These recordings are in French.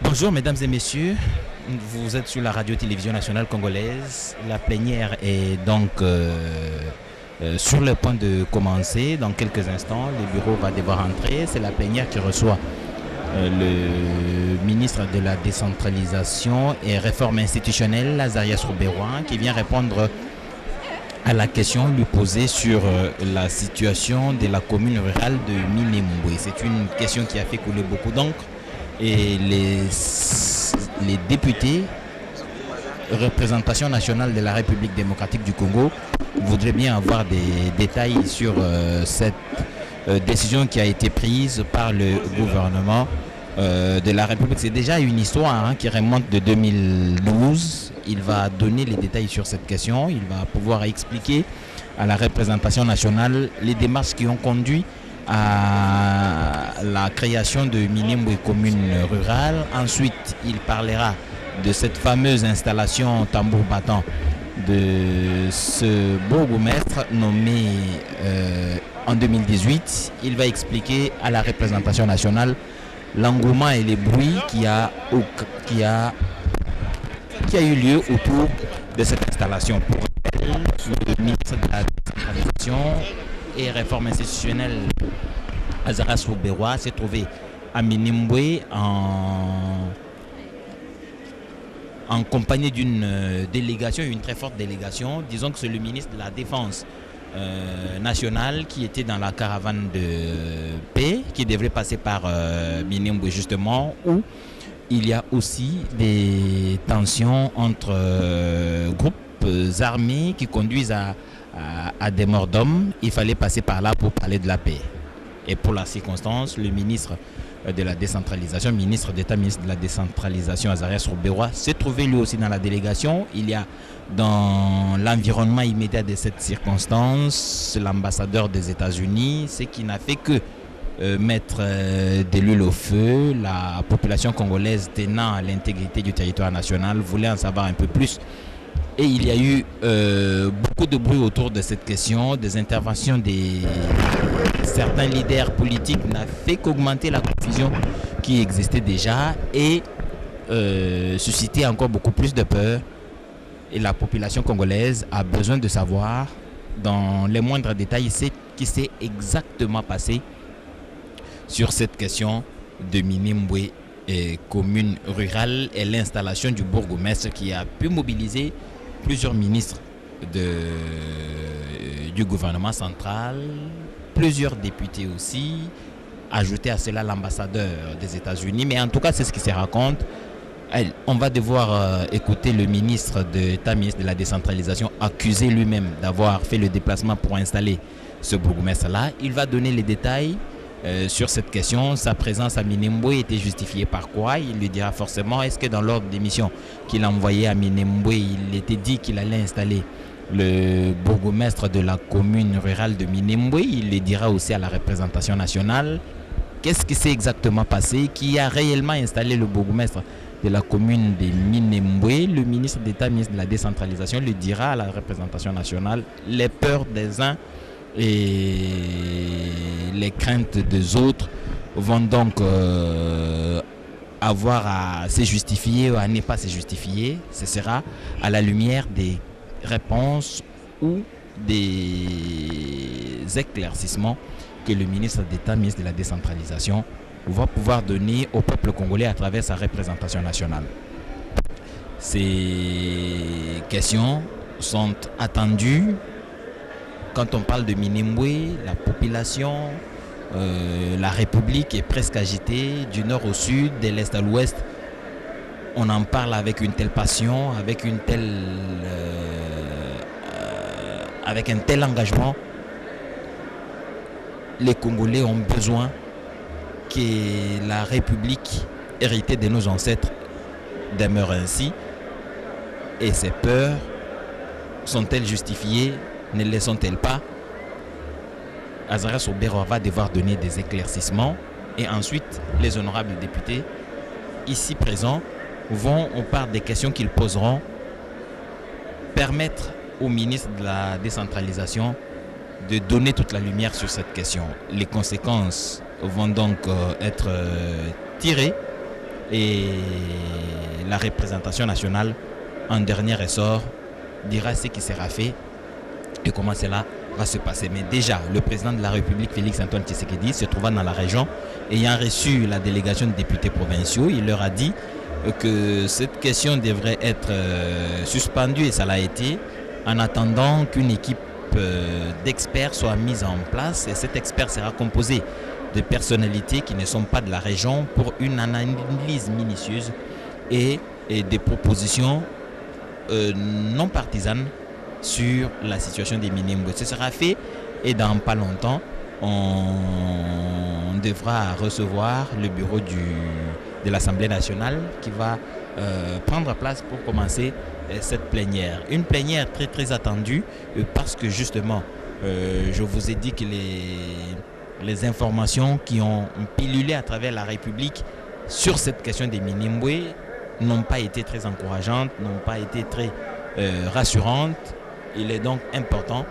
Bonjour mesdames et messieurs, vous êtes sur la radio-télévision nationale congolaise. La plénière est donc sur le point de commencer. Dans quelques instants, le bureau va devoir entrer. C'est la plénière qui reçoit le ministre de la décentralisation et réforme institutionnelle, Azarias Rouberoin, qui vient répondre à la question lui posée sur la situation de la commune rurale de Minembwe. C'est une question qui a fait couler beaucoup d'encre. Et les députés, représentation nationale de la République démocratique du Congo, voudraient bien avoir des détails sur cette décision qui a été prise par le gouvernement de la République. C'est déjà une histoire qui remonte de 2012. Il va donner les détails sur cette question. Il va pouvoir expliquer à la représentation nationale les démarches qui ont conduit à la création de Minembwe commune rurale. Ensuite, il parlera de cette fameuse installation tambour battant de ce bourgmestre nommé en 2018. Il va expliquer à la représentation nationale l'engouement et les bruits qui a eu lieu autour de cette installation. Pour elle, le ministre de la décentralisation et réforme institutionnelle Azarias Rouberoin s'est trouvé à Minembwe en compagnie d'une délégation, une très forte délégation. Disons que c'est le ministre de la Défense nationale qui était dans la caravane de paix qui devrait passer par Minembwe justement, où il y a aussi des tensions entre groupes armés qui conduisent à des morts d'hommes. Il fallait passer par là pour parler de la paix. Et pour la circonstance, le ministre de la décentralisation, ministre d'État, ministre de la décentralisation, Azarias Rouberoin, s'est trouvé lui aussi dans la délégation. Il y a dans l'environnement immédiat de cette circonstance l'ambassadeur des États-Unis, ce qui n'a fait que mettre de l'huile au feu. La population congolaise tenant à l'intégrité du territoire national voulait en savoir un peu plus. Et il y a eu beaucoup de bruit autour de cette question. Des interventions de certains leaders politiques n'a fait qu'augmenter la confusion qui existait déjà et susciter encore beaucoup plus de peur. Et la population congolaise a besoin de savoir dans les moindres détails ce qui s'est exactement passé sur cette question de Minembwe et commune rurale et l'installation du bourgmestre qui a pu mobiliser plusieurs ministres du gouvernement central, plusieurs députés aussi, ajouter à cela l'ambassadeur des États-Unis. Mais en tout cas, c'est ce qui se raconte. On va devoir écouter le ministre d'État, ministre de la décentralisation, accuser lui-même d'avoir fait le déplacement pour installer ce bourgmestre-là. Il va donner les détails sur cette question. Sa présence à Minembwe était justifiée par quoi? Il lui dira forcément, est-ce que dans l'ordre des missions qu'il a envoyé à Minembwe, il était dit qu'il allait installer le bourgmestre de la commune rurale de Minembwe? Il le dira aussi à la représentation nationale. Qu'est-ce qui s'est exactement passé? Qui a réellement installé le bourgmestre de la commune de Minembwe? Le ministre d'État, ministre de la décentralisation, le dira à la représentation nationale. Les peurs des uns et les craintes des autres vont donc avoir à se justifier ou à ne pas se justifier, ce sera à la lumière des réponses ou des éclaircissements que le ministre d'État, ministre de la décentralisation, va pouvoir donner au peuple congolais à travers sa représentation nationale. Ces questions sont attendues. Quand on parle de Minembwe, la population, la République est presque agitée du nord au sud, de l'est à l'ouest. On en parle avec une telle passion, avec un tel engagement. Les Congolais ont besoin que la République héritée de nos ancêtres demeure ainsi. Et ces peurs sont-elles justifiées? Ne les sont-elles pas? Azara Obero va devoir donner des éclaircissements et ensuite les honorables députés ici présents vont, au part des questions qu'ils poseront, permettre au ministre de la décentralisation de donner toute la lumière sur cette question. Les conséquences vont donc être tirées et la représentation nationale, en dernier ressort, dira ce qui sera fait et comment cela va se passer. Mais déjà, le président de la République, Félix-Antoine Tshisekedi, se trouvant dans la région, ayant reçu la délégation de députés provinciaux, il leur a dit que cette question devrait être suspendue, et ça l'a été, en attendant qu'une équipe d'experts soit mise en place. Et cet expert sera composé de personnalités qui ne sont pas de la région pour une analyse minutieuse et des propositions non partisanes sur la situation des Minembwe. Ce sera fait et dans pas longtemps, on devra recevoir le bureau de l'Assemblée nationale qui va prendre place pour commencer cette plénière. Une plénière très très attendue parce que justement, je vous ai dit que les informations qui ont pilulé à travers la République sur cette question des Minembwe n'ont pas été très encourageantes, n'ont pas été très rassurantes. Il est donc important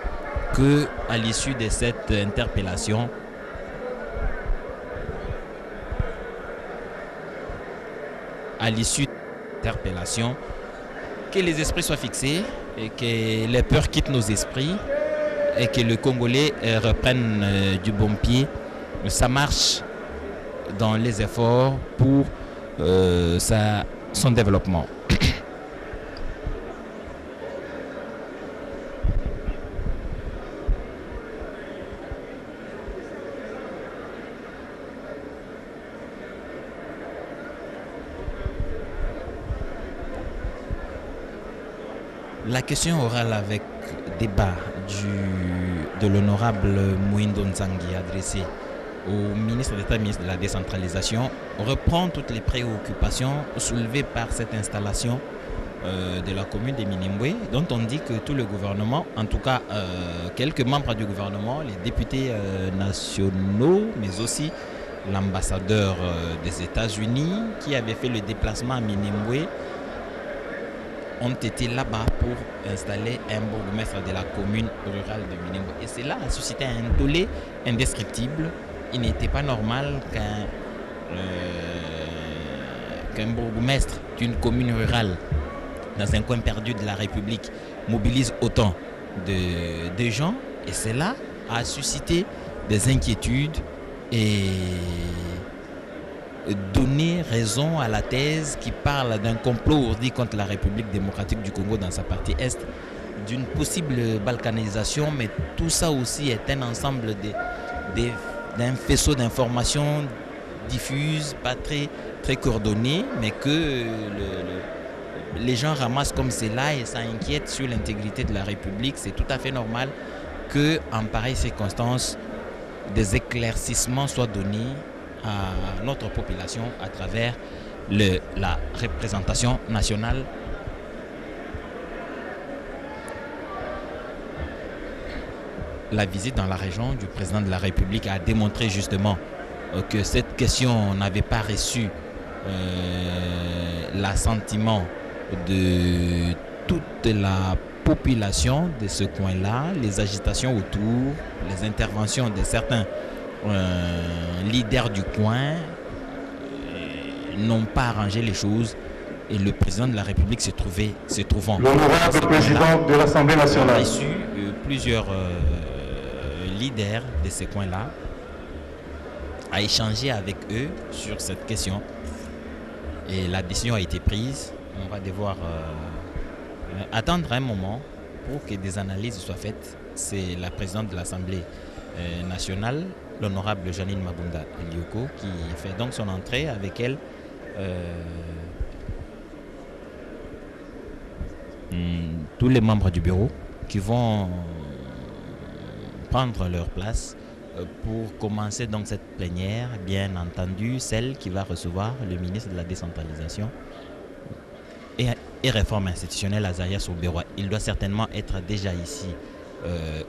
qu'à l'issue de cette interpellation, que les esprits soient fixés et que les peurs quittent nos esprits et que le Congolais reprenne du bon pied sa marche dans les efforts pour son développement. La question orale avec débat de l'honorable Mouindo Nzangi adressée au ministre d'État, ministre de la décentralisation, reprend toutes les préoccupations soulevées par cette installation de la commune de Minembwe, dont on dit que tout le gouvernement, en tout cas quelques membres du gouvernement, les députés nationaux, mais aussi l'ambassadeur des États-Unis qui avait fait le déplacement à Minembwe, ont été là-bas pour installer un bourgmestre de la commune rurale de Minembwe. Et cela a suscité un tollé indescriptible. Il n'était pas normal qu'un bourgmestre d'une commune rurale dans un coin perdu de la République mobilise autant de gens. Et cela a suscité des inquiétudes et donner raison à la thèse qui parle d'un complot ourdi contre la République démocratique du Congo dans sa partie est, d'une possible balkanisation, mais tout ça aussi est un ensemble d'un faisceau d'informations diffuses, pas très, très coordonnées, mais que les gens ramassent comme cela et s'inquiètent sur l'intégrité de la République. C'est tout à fait normal qu'en pareille circonstance, des éclaircissements soient donnés à notre population à travers la représentation nationale. La visite dans la région du président de la République a démontré justement que cette question n'avait pas reçu l'assentiment de toute la population de ce coin-là, les agitations autour, les interventions de certains leaders du coin n'ont pas arrangé les choses et le président de la République se trouvant l'honorable président de l'Assemblée nationale a reçu plusieurs leaders de ces coins-là, a échangé avec eux sur cette question et la décision a été prise. On va devoir attendre un moment pour que des analyses soient faites. C'est la présidente de l'Assemblée nationale, l'honorable Janine Mabunda Lioko, qui fait donc son entrée. Avec elle tous les membres du bureau qui vont prendre leur place pour commencer donc cette plénière, bien entendu celle qui va recevoir le ministre de la décentralisation et réforme institutionnelle Azaria Soubirwa. Il doit certainement être déjà ici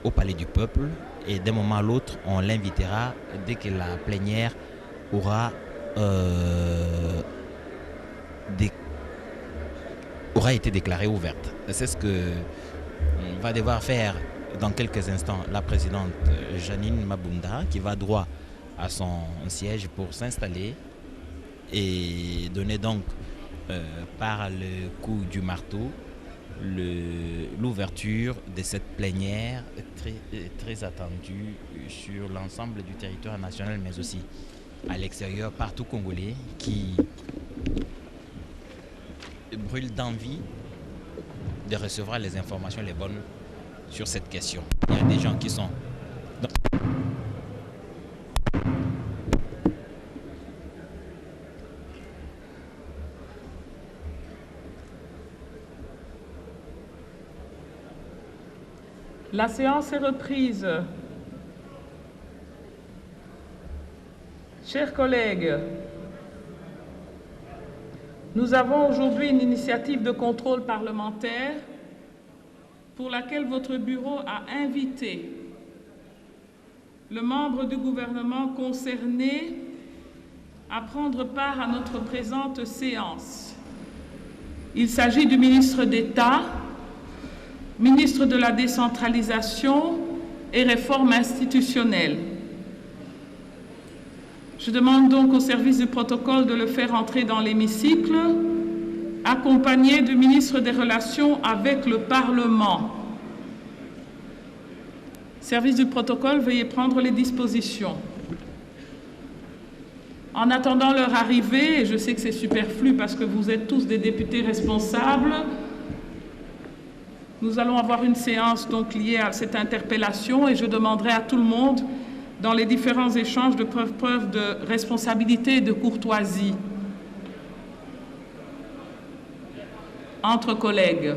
au Palais du Peuple et d'un moment à l'autre on l'invitera dès que la plénière aura été déclarée ouverte. C'est ce que va devoir faire dans quelques instants la présidente Janine Mabunda, qui va droit à son siège pour s'installer et donner donc par le coup du marteau l'ouverture de cette plénière très attendue sur l'ensemble du territoire national, mais aussi à l'extérieur, partout congolais, qui brûle d'envie de recevoir les informations les bonnes sur cette question. Il y a des gens qui sont... La séance est reprise. Chers collègues, nous avons aujourd'hui une initiative de contrôle parlementaire pour laquelle votre bureau a invité le membre du gouvernement concerné à prendre part à notre présente séance. Il s'agit du ministre d'État, ministre de la décentralisation et réforme institutionnelle. Je demande donc au service du protocole de le faire entrer dans l'hémicycle, accompagné du ministre des Relations avec le Parlement. Service du protocole, veuillez prendre les dispositions. En attendant leur arrivée, et je sais que c'est superflu parce que vous êtes tous des députés responsables, nous allons avoir une séance donc liée à cette interpellation et je demanderai à tout le monde, dans les différents échanges, de preuve de responsabilité et de courtoisie entre collègues.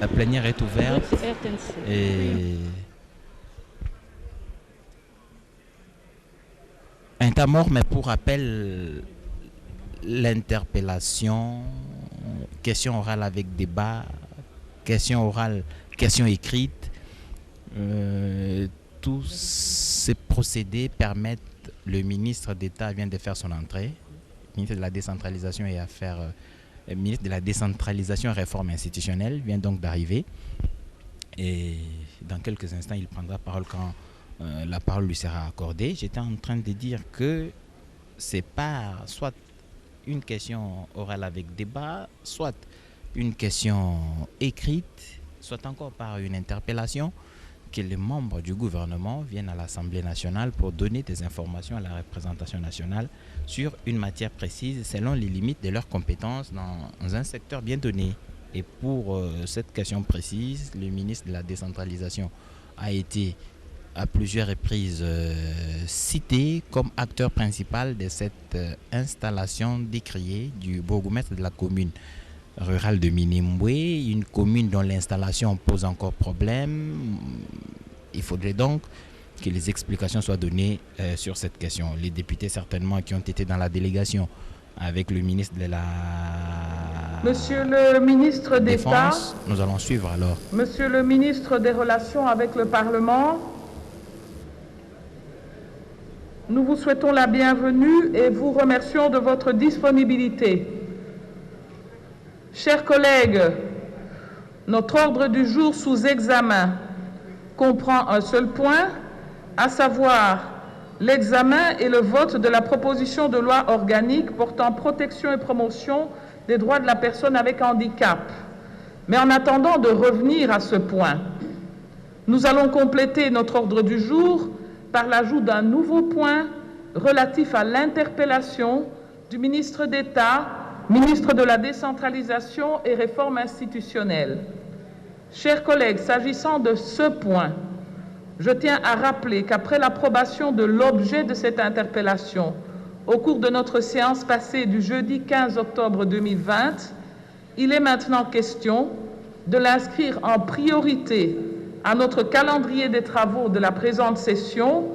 La plénière est ouverte et un temps mort, mais pour rappel, l'interpellation, question orale avec débat, question orale, question écrite, tous ces procédés permettent, le ministre d'État vient de faire son entrée, ministre de la décentralisation et affaires, ministre de la décentralisation et réforme institutionnelle vient donc d'arriver et dans quelques instants il prendra parole quand la parole lui sera accordée. J'étais en train de dire que c'est pas soit une question orale avec débat, soit une question écrite, soit encore par une interpellation, que les membres du gouvernement viennent à l'Assemblée nationale pour donner des informations à la représentation nationale sur une matière précise selon les limites de leurs compétences dans un secteur bien donné. Et pour cette question précise, le ministre de la décentralisation a été à plusieurs reprises cité comme acteur principal de cette installation décriée du bourgmestre de la commune rural de Minembwe, une commune dont l'installation pose encore problème. Il faudrait donc que les explications soient données sur cette question. Les députés certainement qui ont été dans la délégation avec le ministre de la Monsieur le ministre d'État, nous allons suivre alors. Monsieur le ministre des Relations avec le Parlement, nous vous souhaitons la bienvenue et vous remercions de votre disponibilité. Chers collègues, notre ordre du jour sous examen comprend un seul point, à savoir l'examen et le vote de la proposition de loi organique portant protection et promotion des droits de la personne avec handicap. Mais en attendant de revenir à ce point, nous allons compléter notre ordre du jour par l'ajout d'un nouveau point relatif à l'interpellation du ministre d'État, ministre de la décentralisation et réforme institutionnelle. Chers collègues, s'agissant de ce point, je tiens à rappeler qu'après l'approbation de l'objet de cette interpellation, au cours de notre séance passée du jeudi 15 octobre 2020, il est maintenant question de l'inscrire en priorité à notre calendrier des travaux de la présente session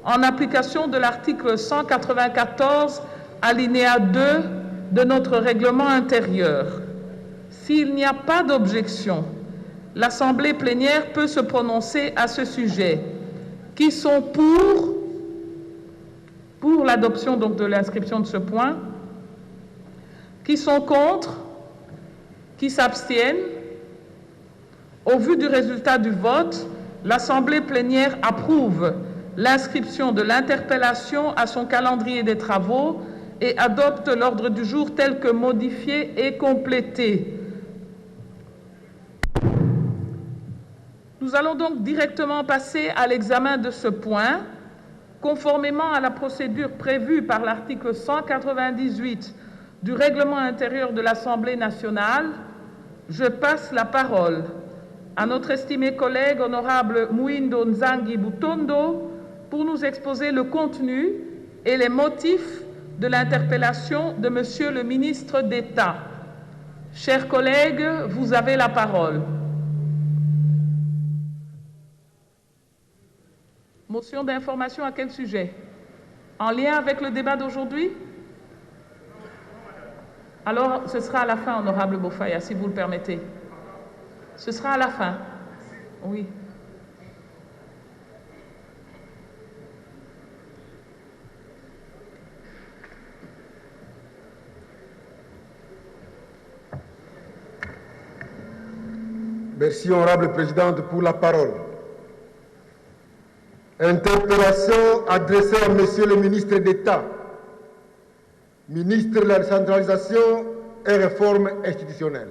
en application de l'article 194 alinéa 2 de notre règlement intérieur. S'il n'y a pas d'objection, l'Assemblée plénière peut se prononcer à ce sujet. Qui sont pour l'adoption donc de l'inscription de ce point? Qui sont contre? Qui s'abstiennent? Au vu du résultat du vote, l'Assemblée plénière approuve l'inscription de l'interpellation à son calendrier des travaux et adopte l'ordre du jour tel que modifié et complété. Nous allons donc directement passer à l'examen de ce point. Conformément à la procédure prévue par l'article 198 du règlement intérieur de l'Assemblée nationale, je passe la parole à notre estimé collègue honorable Mwindo Nzangi Butondo pour nous exposer le contenu et les motifs de l'interpellation de Monsieur le ministre d'État. Chers collègues, vous avez la parole. Motion d'information à quel sujet? En lien avec le débat d'aujourd'hui? Alors, ce sera à la fin, honorable Bofaya, si vous le permettez. Ce sera à la fin. Oui. Merci, honorable présidente, pour la parole. Interpellation adressée à Monsieur le ministre d'État, ministre de la décentralisation et réforme institutionnelle.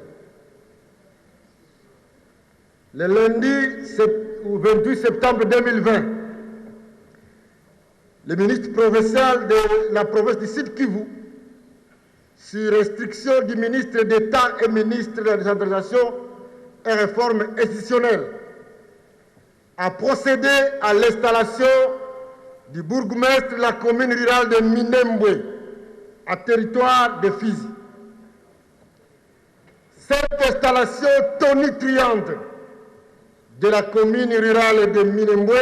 Le lundi 28 septembre 2020, le ministre provincial de la province du Sud Kivu, sur restriction du ministre d'État et ministre de la décentralisation et réforme institutionnelle, a procédé à l'installation du bourgmestre de la commune rurale de Minembwe, à territoire de Fizi. Cette installation tonitruante de la commune rurale de Minembwe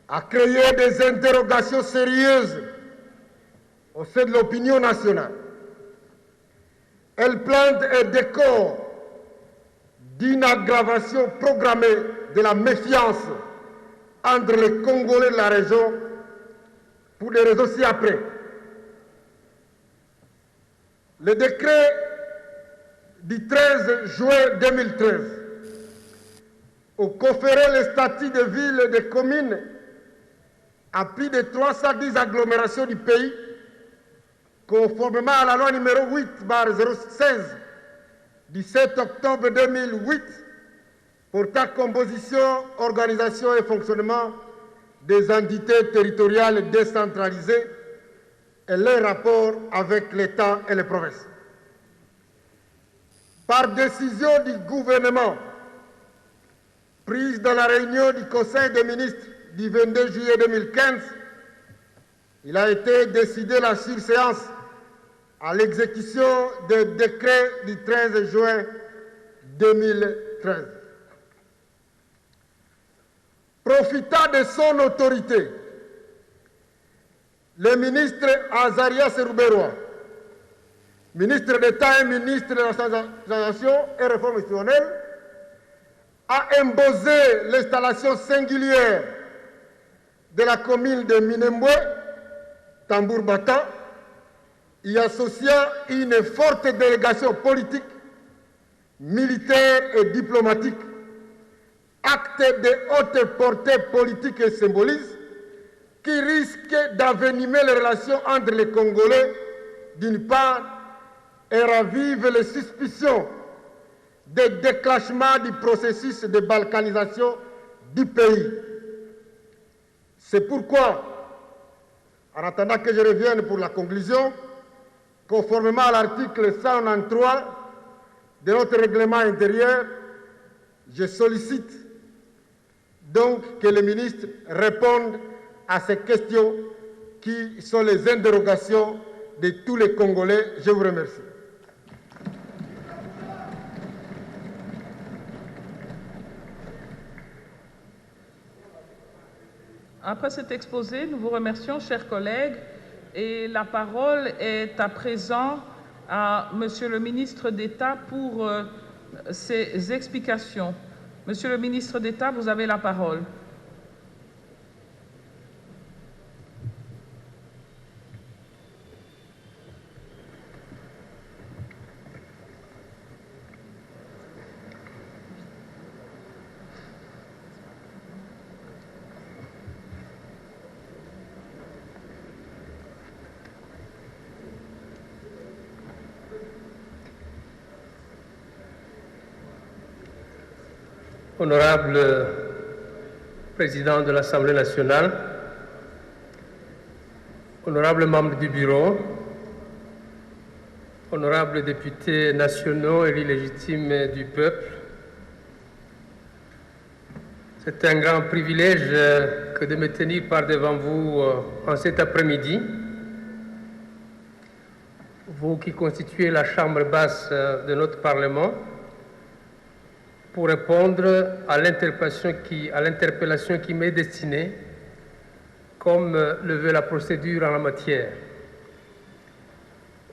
a créé des interrogations sérieuses au sein de l'opinion nationale. Elle plante un décor d'une aggravation programmée de la méfiance entre les Congolais de la région pour des raisons ci-après. Le décret du 13 juin 2013 a conféré le statut de ville et de commune à plus de 310 agglomérations du pays, conformément à la loi numéro 8/016 du 7 octobre 2008 portant composition, organisation et fonctionnement des entités territoriales décentralisées et leur rapport avec l'État et les provinces. Par décision du gouvernement prise dans la réunion du Conseil des ministres du 22 juillet 2015, il a été décidé la surséance à l'exécution des décrets du 13 juin 2013. Profitant de son autorité, le ministre Azarias Rouberois, ministre d'État et ministre de la Transition et Réforme institutionnelle, a imposé l'installation singulière de la commune de Minembwe, Tambour-Bata, y associant une forte délégation politique, militaire et diplomatique, acte de haute portée politique et symboliste, qui risque d'envenimer les relations entre les Congolais, d'une part, et ravive les suspicions de déclenchement du processus de balkanisation du pays. C'est pourquoi, en attendant que je revienne pour la conclusion, conformément à l'article 193 de notre règlement intérieur, je sollicite donc que le ministre réponde à ces questions qui sont les interrogations de tous les Congolais. Je vous remercie. Après cet exposé, nous vous remercions, chers collègues, et la parole est à présent à Monsieur le ministre d'État pour ses explications. Monsieur le ministre d'État, vous avez la parole. Honorable Président de l'Assemblée nationale, honorables membres du Bureau, honorables députés nationaux élus légitimes du peuple, c'est un grand privilège que de me tenir par devant vous en cet après-midi, vous qui constituez la chambre basse de notre Parlement, pour répondre à l'interpellation qui m'est destinée, comme le veut la procédure en la matière.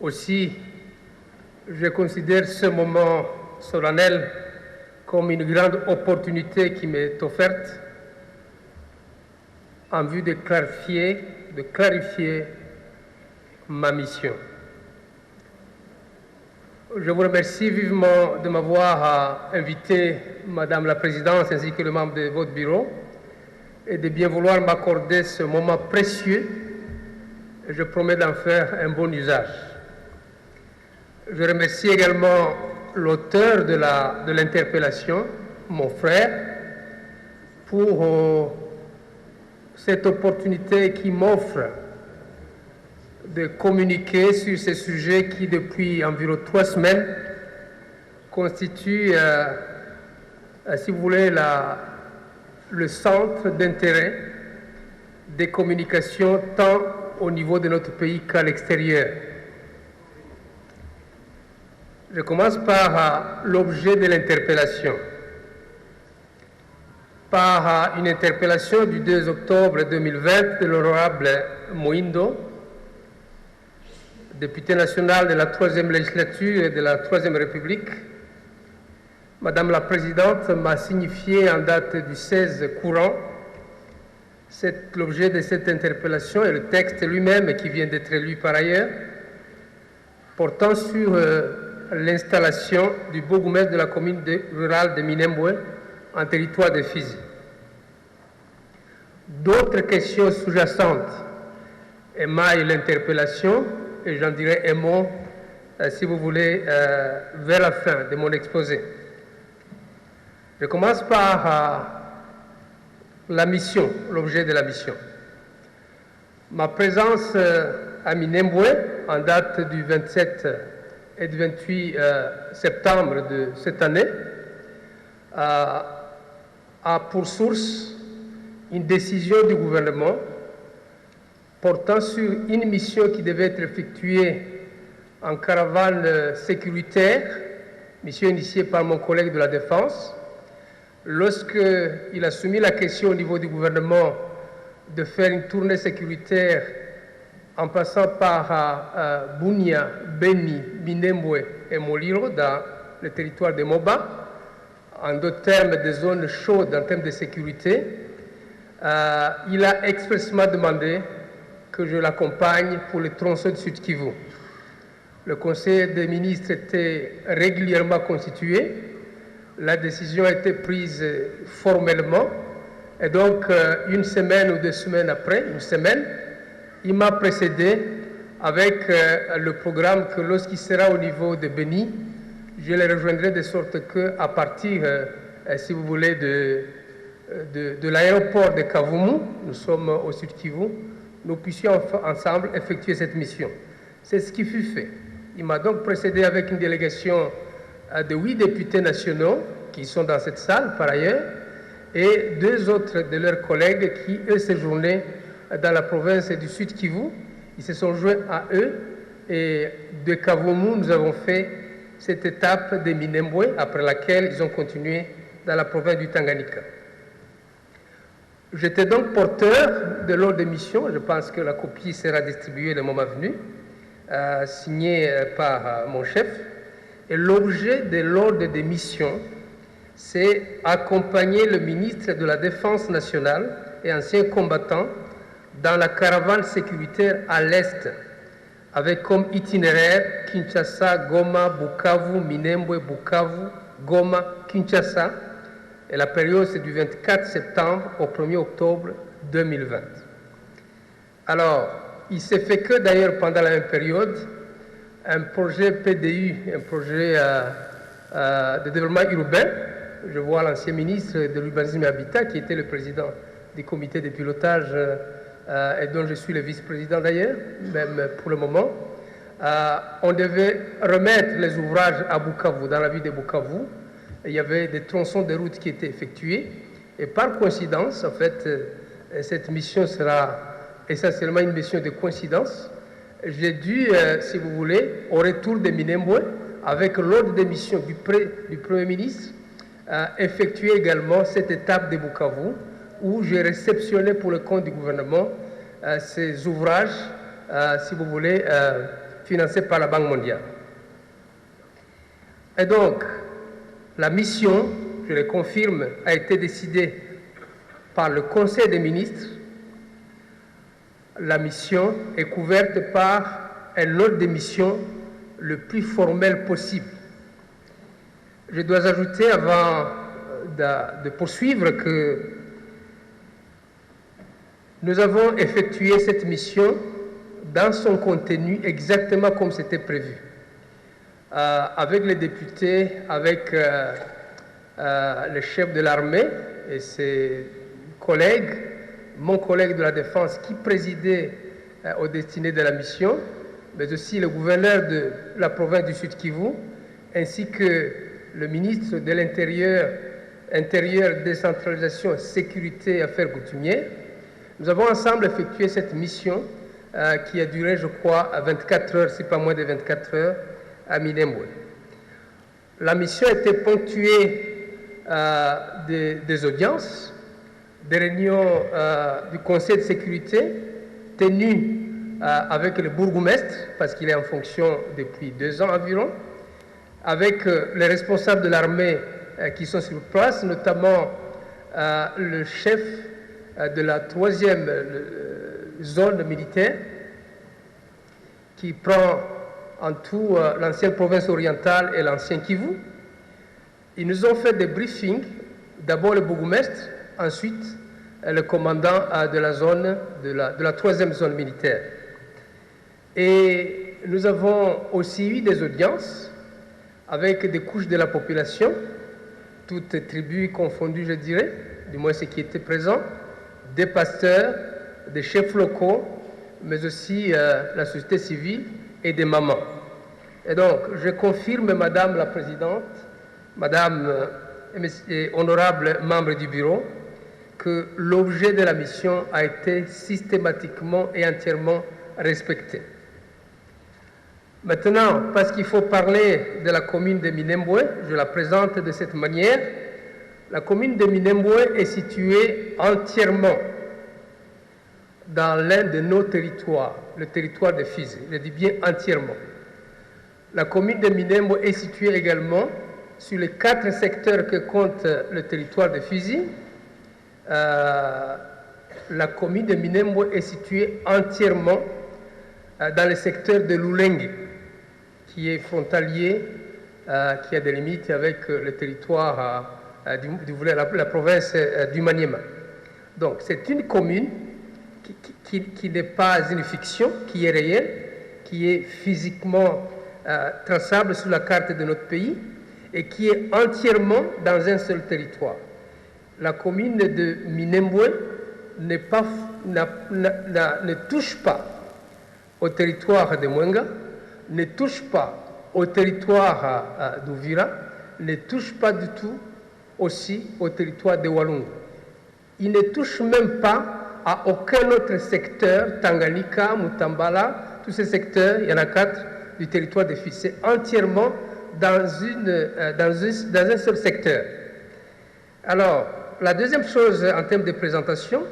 Aussi, je considère ce moment solennel comme une grande opportunité qui m'est offerte en vue de clarifier ma mission. Je vous remercie vivement de m'avoir invité, Madame la Présidente, ainsi que les membres de votre bureau, et de bien vouloir m'accorder ce moment précieux. Et je promets d'en faire un bon usage. Je remercie également l'auteur de l'interpellation, mon frère, pour cette opportunité qu'il m'offre de communiquer sur ces sujets qui, depuis environ 3 semaines, constituent, si vous voulez, le centre d'intérêt des communications tant au niveau de notre pays qu'à l'extérieur. Je commence par l'objet de l'interpellation. Par une interpellation du 2 octobre 2020 de l'honorable Moindo, député national de la 3e législature et de la 3e République, Madame la Présidente m'a signifié en date du 16 courant l'objet de cette interpellation et le texte lui-même qui vient d'être lu par ailleurs, portant sur l'installation du bourgmestre de la commune rurale de Minembwe en territoire de Fizi. D'autres questions sous-jacentes émaillent l'interpellation, et j'en dirai un mot, si vous voulez, vers la fin de mon exposé. Je commence par la mission, l'objet de la mission. Ma présence à Minembwe, en date du 27 et du 28 septembre de cette année, a pour source une décision du gouvernement portant sur une mission qui devait être effectuée en caravane sécuritaire, mission initiée par mon collègue de la Défense. Lorsqu'il a soumis la question au niveau du gouvernement de faire une tournée sécuritaire en passant par Bunia, Beni, Minembwe et Moliro dans le territoire de Moba, en d'autres termes des zones chaudes en termes de sécurité, il a expressément demandé que je l'accompagne pour le tronçon du Sud Kivu. Le Conseil des ministres était régulièrement constitué, la décision a été prise formellement, et donc une semaine ou 2 semaines après, il m'a précédé avec le programme que lorsqu'il sera au niveau de Beni, je le rejoindrai de sorte qu'à partir, si vous voulez, de l'aéroport de Kavumu, nous sommes au Sud Kivu, nous puissions ensemble effectuer cette mission. C'est ce qui fut fait. Il m'a donc précédé avec une délégation de 8 députés nationaux qui sont dans cette salle par ailleurs, et 2 autres de leurs collègues qui, eux, séjournaient dans la province du Sud Kivu. Ils se sont joints à eux, et de Kavumu, nous avons fait cette étape de Minembwe, après laquelle ils ont continué dans la province du Tanganyika. J'étais donc porteur de l'ordre de mission, je pense que la copie sera distribuée le moment venu, signée par mon chef, et l'objet de l'ordre de mission, c'est accompagner le ministre de la Défense nationale et ancien combattant dans la caravane sécuritaire à l'Est, avec comme itinéraire Kinshasa, Goma, Bukavu, Minembwe, Bukavu, Goma, Kinshasa, et la période c'est du 24 septembre au 1er octobre 2020. Alors, il s'est fait que d'ailleurs pendant la même période, un projet PDU, un projet de développement urbain. Je vois l'ancien ministre de l'Urbanisme et Habitat, qui était le président du comité de pilotage et dont je suis le vice-président d'ailleurs, même pour le moment. On devait remettre les ouvrages à Bukavu, dans la ville de Bukavu. Il y avait des tronçons de route qui étaient effectués. Et par coïncidence, en fait, cette mission sera essentiellement une mission de coïncidence. J'ai dû, si vous voulez, au retour de Minembwe, avec l'ordre de mission du Premier ministre, effectuer également cette étape de Bukavu, où j'ai réceptionné pour le compte du gouvernement ces ouvrages, si vous voulez, financés par la Banque mondiale. Et donc, la mission, je le confirme, a été décidée par le Conseil des ministres. La mission est couverte par un ordre de mission le plus formel possible. Je dois ajouter, avant de poursuivre, que nous avons effectué cette mission dans son contenu exactement comme c'était prévu. Avec les députés, avec le chef de l'armée et ses collègues, mon collègue de la Défense qui présidait aux destinées de la mission, mais aussi le gouverneur de la province du Sud Kivu, ainsi que le ministre de l'Intérieur, décentralisation, sécurité et affaires coutumières. Nous avons ensemble effectué cette mission qui a duré, je crois, 24 heures, si pas moins de 24 heures, à Minembwe. La mission a été ponctuée des audiences, des réunions du Conseil de sécurité tenues avec le bourgmestre, parce qu'il est en fonction depuis 2 ans environ, avec les responsables de l'armée qui sont sur place, notamment le chef de la 3e zone militaire, qui prend en tout l'ancienne province orientale et l'ancien Kivu. Ils nous ont fait des briefings, d'abord le bourgmestre, ensuite le commandant de la zone, de la 3e zone militaire. Et nous avons aussi eu des audiences avec des couches de la population, toutes tribus confondues, je dirais, du moins ceux qui étaient présents, des pasteurs, des chefs locaux, mais aussi la société civile et des mamans. Et donc, je confirme, Madame la Présidente, Madame et honorables membres du Bureau, que l'objet de la mission a été systématiquement et entièrement respecté. Maintenant, parce qu'il faut parler de la commune de Minembwe, je la présente de cette manière. La commune de Minembwe est située entièrement dans l'un de nos territoires, le territoire de Fizi. Je dis bien entièrement. La commune de Minembwe est située également sur les 4 secteurs que compte le territoire de Fizi. La commune de Minembwe est située entièrement dans le secteur de Lulenge, qui est frontalier, qui a des limites avec le territoire la province du Maniema. Donc c'est une commune qui n'est pas une fiction, qui est réelle, qui est physiquement traçable sur la carte de notre pays et qui est entièrement dans un seul territoire. La commune de Minembwe ne touche pas au territoire de Mwenga, ne touche pas au territoire d'Uvira, ne touche pas du tout aussi au territoire de Walungu. Il ne touche même pas à aucun autre secteur, Tanganyika, Mutambala, tous ces secteurs, il y en a 4 du territoire de Fizi. C'est entièrement dans un seul secteur. Alors, la deuxième chose en termes de présentation,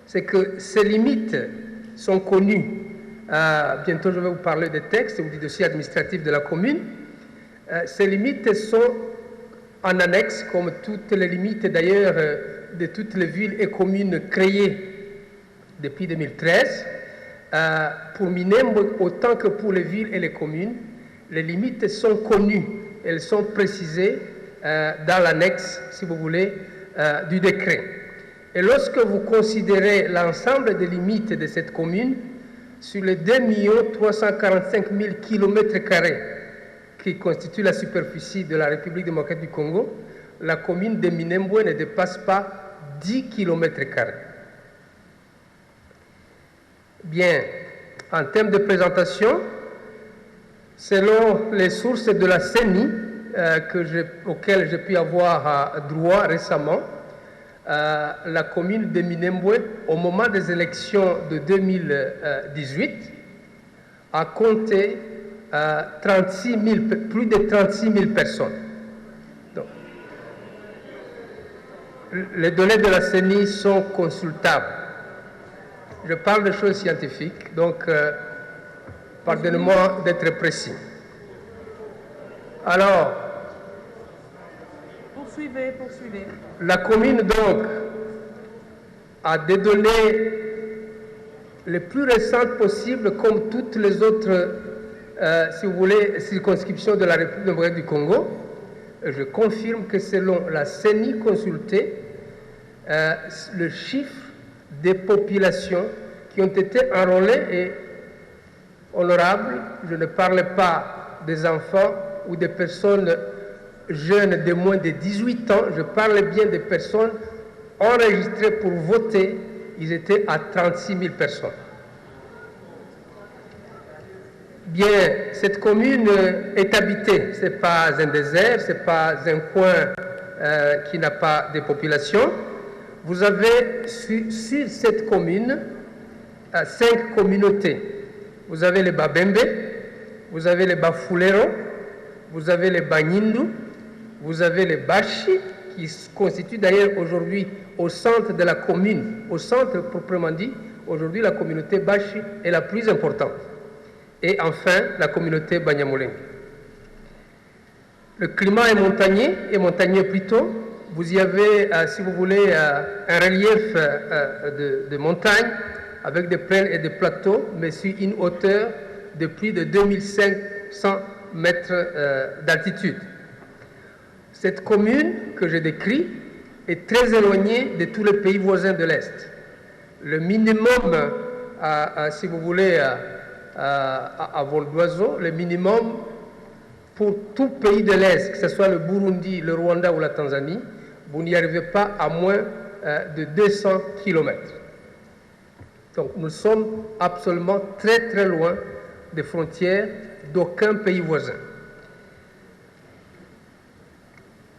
c'est que ces limites sont connues. Bientôt, je vais vous parler des textes ou du dossier administratif de la commune. Ces limites sont en annexe, comme toutes les limites d'ailleurs de toutes les villes et communes créées depuis 2013. Pour Minembwe, autant que pour les villes et les communes, les limites sont connues, elles sont précisées dans l'annexe, si vous voulez, du décret. Et lorsque vous considérez l'ensemble des limites de cette commune, sur les 2 345 000 km² qui constituent la superficie de la République démocratique du Congo, la commune de Minembwe ne dépasse pas 10 km². Bien, en termes de présentation, selon les sources de la CENI auxquelles j'ai pu avoir droit récemment, la commune de Minembwe, au moment des élections de 2018, a compté plus de 36 000 personnes. Donc, les données de la CENI sont consultables. Je parle de choses scientifiques, donc pardonnez-moi d'être précis. Alors, poursuivez. La commune, donc, a des données les plus récentes possibles, comme toutes les autres, si vous voulez, circonscriptions de la République démocratique du Congo. Je confirme que selon la CENI consultée, le chiffre des populations qui ont été enrôlées est honorable. Je ne parle pas des enfants ou des personnes jeunes de moins de 18 ans, je parle bien des personnes enregistrées pour voter. Ils étaient à 36 000 personnes. Bien, cette commune est habitée, ce n'est pas un désert, ce n'est pas un coin qui n'a pas de population. Vous avez sur cette commune 5 communautés. Vous avez les Babembe, vous avez les Bafulero, vous avez les Banyindu, vous avez les Bashi, qui se constituent d'ailleurs aujourd'hui au centre de la commune, au centre proprement dit. Aujourd'hui, la communauté Bashi est la plus importante. Et enfin, la communauté Banyamulenge. Le climat est montagnier plutôt. Vous y avez, si vous voulez, un relief de montagne avec des plaines et des plateaux, mais sur une hauteur de plus de 2500 mètres d'altitude. Cette commune que je décris est très éloignée de tous les pays voisins de l'Est. Le minimum, si vous voulez, à vol d'oiseau, le minimum pour tout pays de l'Est, que ce soit le Burundi, le Rwanda ou la Tanzanie, vous n'y arrivez pas à moins de 200 km. Donc nous sommes absolument très loin des frontières d'aucun pays voisin.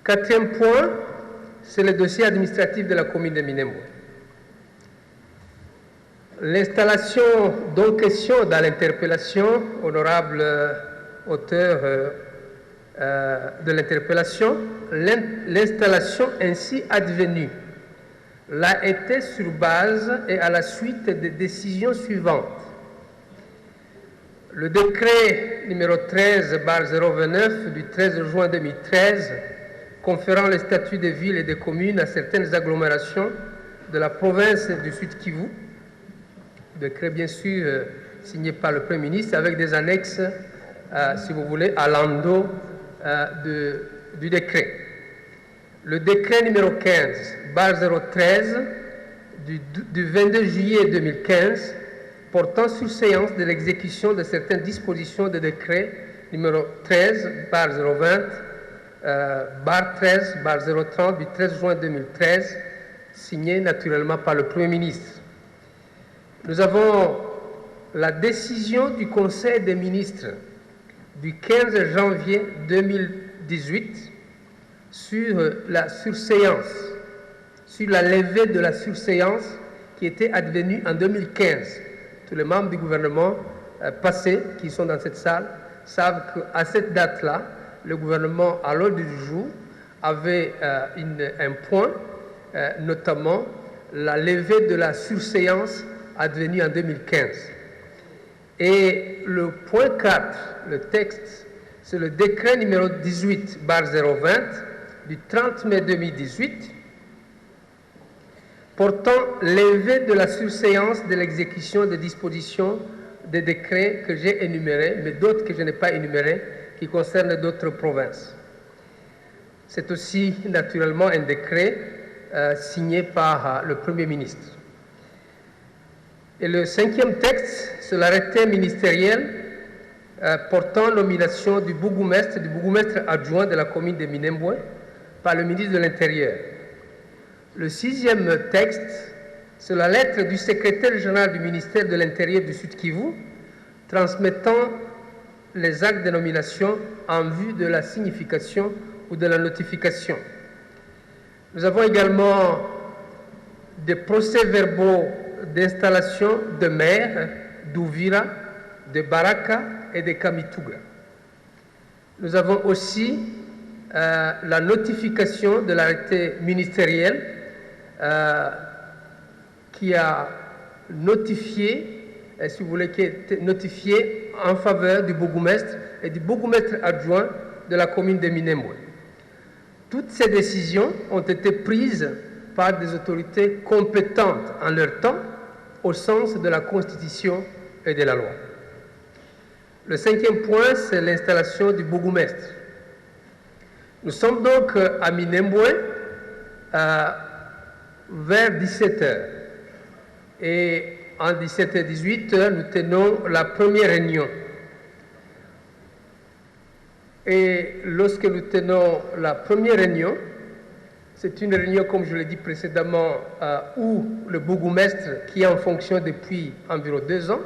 Quatrième point, c'est le dossier administratif de la commune de Minembwe. L'installation dont question dans l'interpellation, honorable auteur de l'interpellation, l'installation ainsi advenue l'a été sur base et à la suite des décisions suivantes. Le décret numéro 13/029 du 13 juin 2013 conférant les statuts des villes et des communes à certaines agglomérations de la province du Sud Kivu, décret bien sûr signé par le Premier ministre avec des annexes, si vous voulez, à l'endo du décret. Le décret numéro 15/013 du 22 juillet 2015 portant surséance de l'exécution de certaines dispositions de décret numéro 13/020 13/030 du 13 juin 2013, signé naturellement par le Premier ministre. Nous avons la décision du Conseil des ministres du 15 janvier 2018 sur la surséance, sur la levée de la surséance qui était advenue en 2015. Tous les membres du gouvernement passé qui sont dans cette salle savent qu'à cette date-là, le gouvernement, à l'ordre du jour, avait un point, notamment la levée de la surséance advenue en 2015. Et le point 4, le texte, c'est le décret numéro 18/020 du 30 mai 2018 portant levée de la surséance de l'exécution des dispositions des décrets que j'ai énumérés, mais d'autres que je n'ai pas énumérés, qui concernent d'autres provinces. C'est aussi naturellement un décret signé par le Premier ministre. Et le cinquième texte, c'est l'arrêté ministériel portant nomination du bourgmestre adjoint de la commune de Minembwe par le ministre de l'Intérieur. Le sixième texte, c'est la lettre du secrétaire général du ministère de l'Intérieur du Sud Kivu transmettant les actes de nomination en vue de la signification ou de la notification. Nous avons également des procès-verbaux d'installation de maires d'Ouvira, de Baraka et de Kamituga. Nous avons aussi la notification de l'arrêté ministériel qui a notifié, si vous voulez, qui est notifié en faveur du bourgmestre et du bourgmestre adjoint de la commune de Minembwe. Toutes ces décisions ont été prises par des autorités compétentes en leur temps, au sens de la Constitution et de la loi. Le cinquième point, c'est l'installation du bourgmestre. Nous sommes donc à Minembwe vers 17h. Et en 17h-18h, nous tenons la première réunion. Et lorsque nous tenons la première réunion, c'est une réunion, comme je l'ai dit précédemment, où le bourgmestre, qui est en fonction depuis environ 2 ans,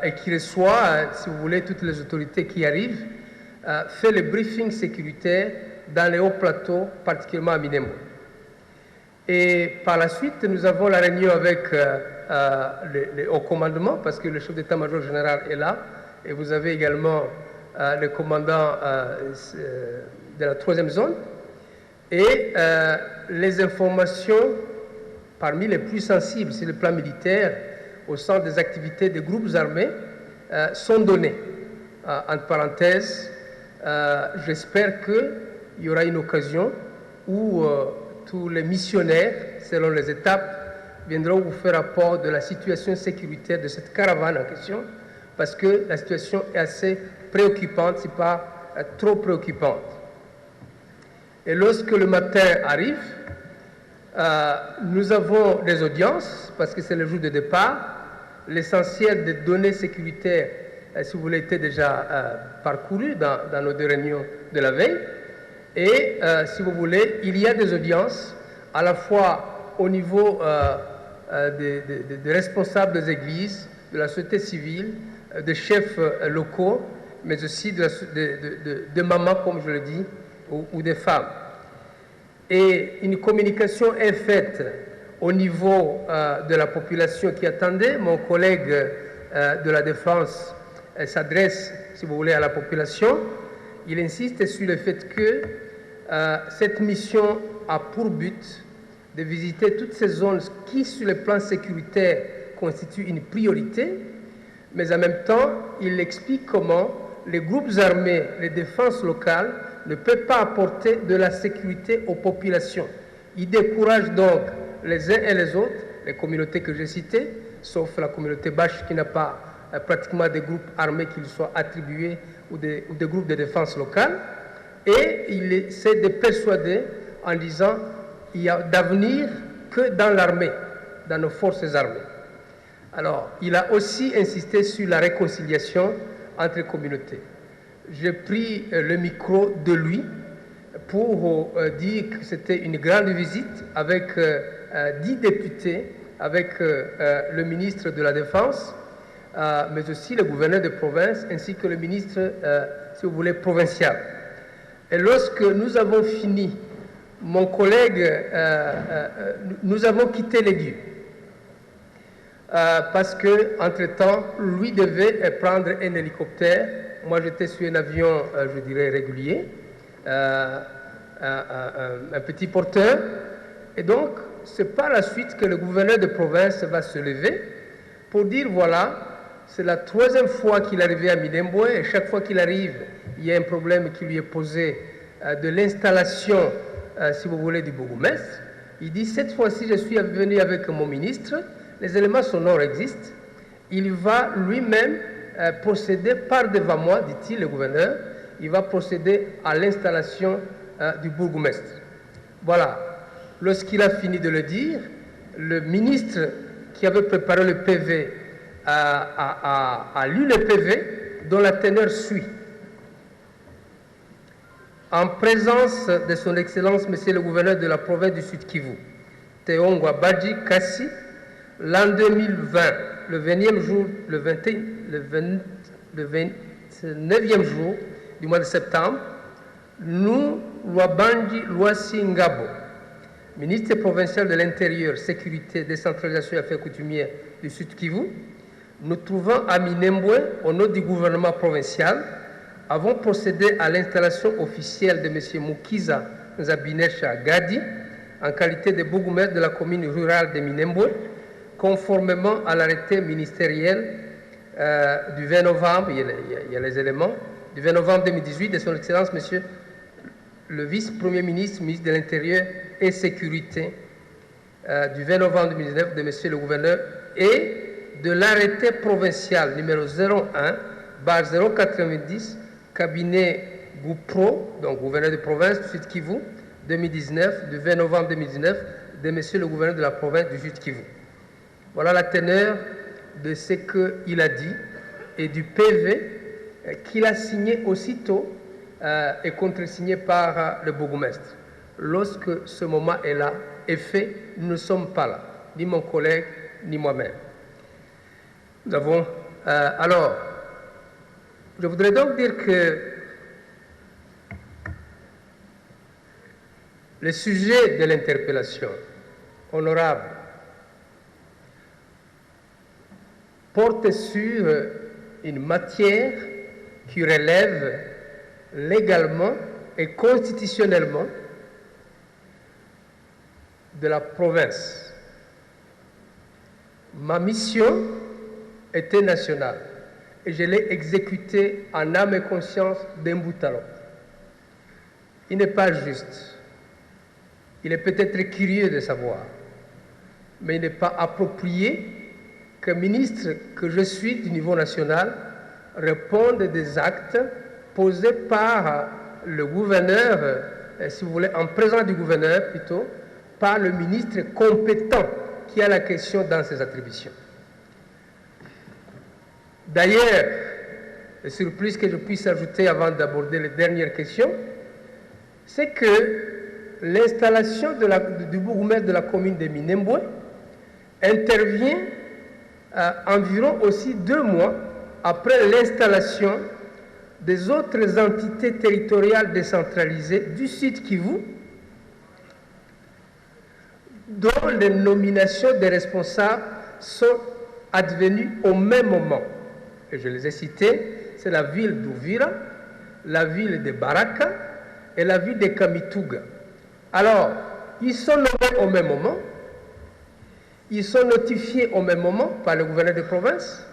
et qui reçoit, si vous voulez, toutes les autorités qui arrivent, fait le briefing sécuritaire dans les hauts plateaux, particulièrement à Minembwe. Et par la suite, nous avons la réunion avec le haut commandement, parce que le chef d'état-major général est là, et vous avez également le commandant de la 3e zone, et les informations parmi les plus sensibles sur le plan militaire au sein des activités des groupes armés sont données. Entre parenthèses, j'espère qu'il y aura une occasion où tous les missionnaires, selon les étapes, viendront vous faire rapport de la situation sécuritaire de cette caravane en question, parce que la situation est assez préoccupante, si pas trop préoccupante. Et lorsque le matin arrive, nous avons des audiences, parce que c'est le jour de départ. L'essentiel des données sécuritaires, si vous voulez, était déjà parcouru dans nos 2 réunions de la veille. Et, si vous voulez, il y a des audiences, à la fois au niveau des responsables des églises, de la société civile, des chefs locaux, mais aussi de mamans, comme je le dis, ou des femmes. Et une communication est faite au niveau de la population qui attendait. Mon collègue de la Défense s'adresse, si vous voulez, à la population. Il insiste sur le fait que cette mission a pour but de visiter toutes ces zones qui, sur le plan sécuritaire, constituent une priorité, mais en même temps, il explique comment les groupes armés, les défenses locales, ne peuvent pas apporter de la sécurité aux populations. Il décourage donc les uns et les autres, les communautés que j'ai citées, sauf la communauté Bache qui n'a pas pratiquement des groupes armés qui lui soient attribués ou des groupes de défense locale, et il essaie de persuader en disant qu'il n'y a d'avenir que dans l'armée, dans nos forces armées. Alors, il a aussi insisté sur la réconciliation entre communautés. J'ai pris le micro de lui pour dire que c'était une grande visite avec 10 députés, avec le ministre de la Défense, mais aussi le gouverneur de province, ainsi que le ministre, si vous voulez, provincial. Et lorsque nous avons fini, mon collègue, nous avons quitté les lieux. Parce qu'entre-temps, lui devait prendre un hélicoptère. Moi, j'étais sur un avion, je dirais, régulier, un petit porteur. Et donc, c'est par la suite que le gouverneur de province va se lever pour dire, voilà, c'est la 3e fois qu'il est arrivé à Minembwe, et chaque fois qu'il arrive, il y a un problème qui lui est posé de l'installation, si vous voulez, du bourgmestre. Il dit, cette fois-ci, je suis venu avec mon ministre, les éléments sonores existent, il va lui-même procéder par devant moi, dit-il, le gouverneur, il va procéder à l'installation du bourgmestre. Voilà. Lorsqu'il a fini de le dire, le ministre qui avait préparé le PV a lu le PV dont la teneur suit. En présence de son Excellence, Monsieur le gouverneur de la province du Sud Kivu, Théongwa Badji Kassi, l'an 2020, le 20e jour, le 29e jour du mois de septembre, nous, Lwabanji Lwasi Ngabo, ministre provincial de l'Intérieur, Sécurité, Décentralisation et Affaires coutumières du Sud Kivu, nous trouvons à Minembwe, au nom du gouvernement provincial, avons procédé à l'installation officielle de M. Mukiza Nzabinesha Gadi en qualité de bourgmestre de la commune rurale de Minembwe, conformément à l'arrêté ministériel du 20 novembre, il y a les éléments, du 20 novembre 2018 de son Excellence, M. le vice-premier ministre, ministre de l'Intérieur et Sécurité, du 20 novembre 2019 de M. le gouverneur, et de l'arrêté provincial numéro 01/090, cabinet Goupro, donc gouverneur de province du Sud Kivu, 2019, du 20 novembre 2019, de M. le gouverneur de la province du Sud Kivu. Voilà la teneur de ce qu'il a dit et du PV qu'il a signé aussitôt et contresigné par le bourgmestre. Lorsque ce moment est là, est fait, nous ne sommes pas là, ni mon collègue, ni moi-même. Nous avons... alors, je voudrais donc dire que le sujet de l'interpellation, honorable, porte sur une matière qui relève légalement et constitutionnellement de la province. Ma mission était nationale et je l'ai exécutée en âme et conscience d'un bout à l'autre. Il n'est pas juste. Il est peut-être curieux de savoir, mais il n'est pas approprié que ministre que je suis du niveau national réponde des actes posés par le gouverneur, si vous voulez, en présence du gouverneur plutôt, par le ministre compétent qui a la question dans ses attributions. D'ailleurs, le surprise que je puisse ajouter avant d'aborder les dernières questions, c'est que l'installation du bourgmestre de la commune de Minembwe intervient environ aussi 2 mois après l'installation des autres entités territoriales décentralisées du Sud Kivu, dont les nominations des responsables sont advenues au même moment. et je les ai cités, c'est la ville d'Uvira, la ville de Baraka et la ville de Kamituga. Alors, ils sont nommés au même moment, ils sont notifiés au même moment par le gouverneur de province,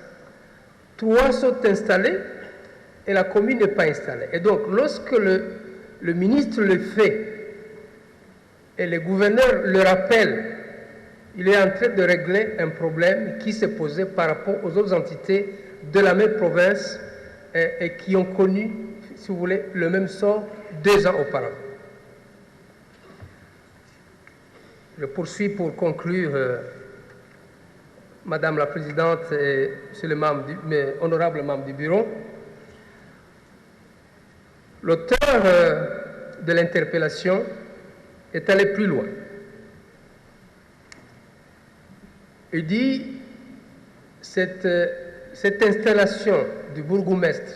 3 sont installés et la commune n'est pas installée. Et donc, lorsque le ministre le fait et le gouverneur le rappelle, il est en train de régler un problème qui s'est posé par rapport aux autres entités de la même province et qui ont connu, si vous voulez, le même sort 2 ans auparavant. Je poursuis pour conclure, Madame la Présidente et Monsieur le membre honorable membre du bureau. L'auteur de l'interpellation est allé plus loin. Il dit cette installation du bourgmestre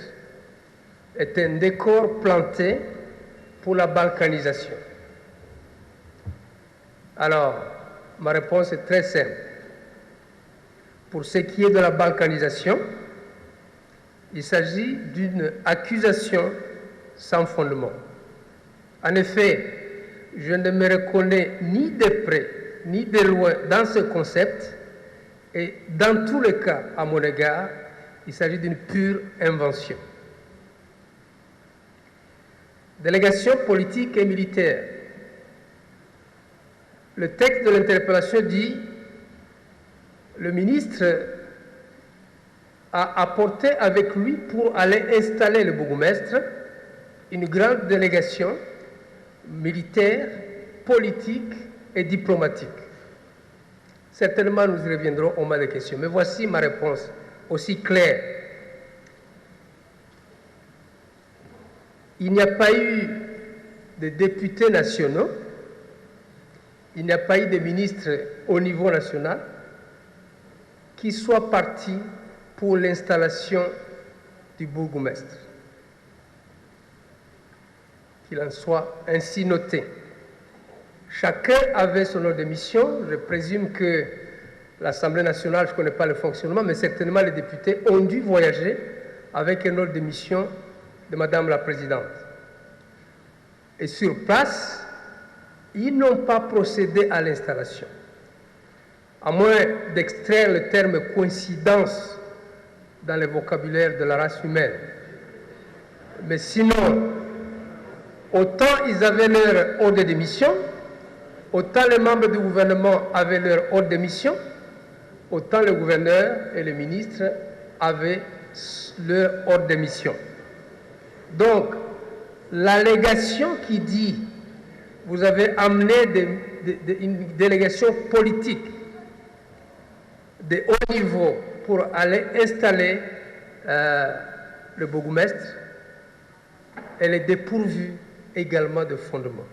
est un décor planté pour la balkanisation. Alors, ma réponse est très simple. Pour ce qui est de la balkanisation, il s'agit d'une accusation sans fondement. En effet, je ne me reconnais ni de près ni de loin dans ce concept et dans tous les cas, à mon égard, il s'agit d'une pure invention. Délégation politique et militaire. Le texte de l'interpellation dit le ministre a apporté avec lui pour aller installer le bourgmestre une grande délégation militaire, politique et diplomatique. Certainement, nous y reviendrons au moment des questions. Mais voici ma réponse aussi claire. Il n'y a pas eu de députés nationaux, il n'y a pas eu de ministres au niveau national qui soient partis pour l'installation du bourgmestre. Qu'il en soit ainsi noté. Chacun avait son ordre de mission. Je présume que l'Assemblée nationale, je ne connais pas le fonctionnement, mais certainement les députés ont dû voyager avec un ordre de mission de Madame la Présidente. Et sur place, ils n'ont pas procédé à l'installation. À moins d'extraire le terme coïncidence dans le vocabulaire de la race humaine. Mais sinon, autant ils avaient leur ordre de mission, autant les membres du gouvernement avaient leur ordre de mission, autant le gouverneur et le ministre avaient leur ordre de mission. Donc, l'allégation qui dit vous avez amené une délégation politique de haut niveau pour aller installer le bourgmestre, elle est dépourvue également de fondement.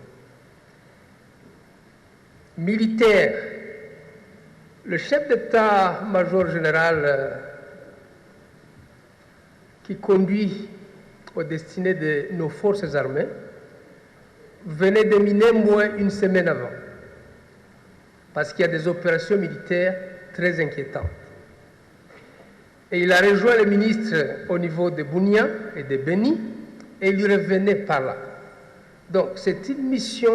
Militaire, le chef d'état-major général qui conduit aux destinées de nos forces armées venait de miner moins une semaine avant, parce qu'il y a des opérations militaires très inquiétantes. Et il a rejoint le ministre au niveau de Bunia et de Beni, et il revenait par là. Donc c'est une mission,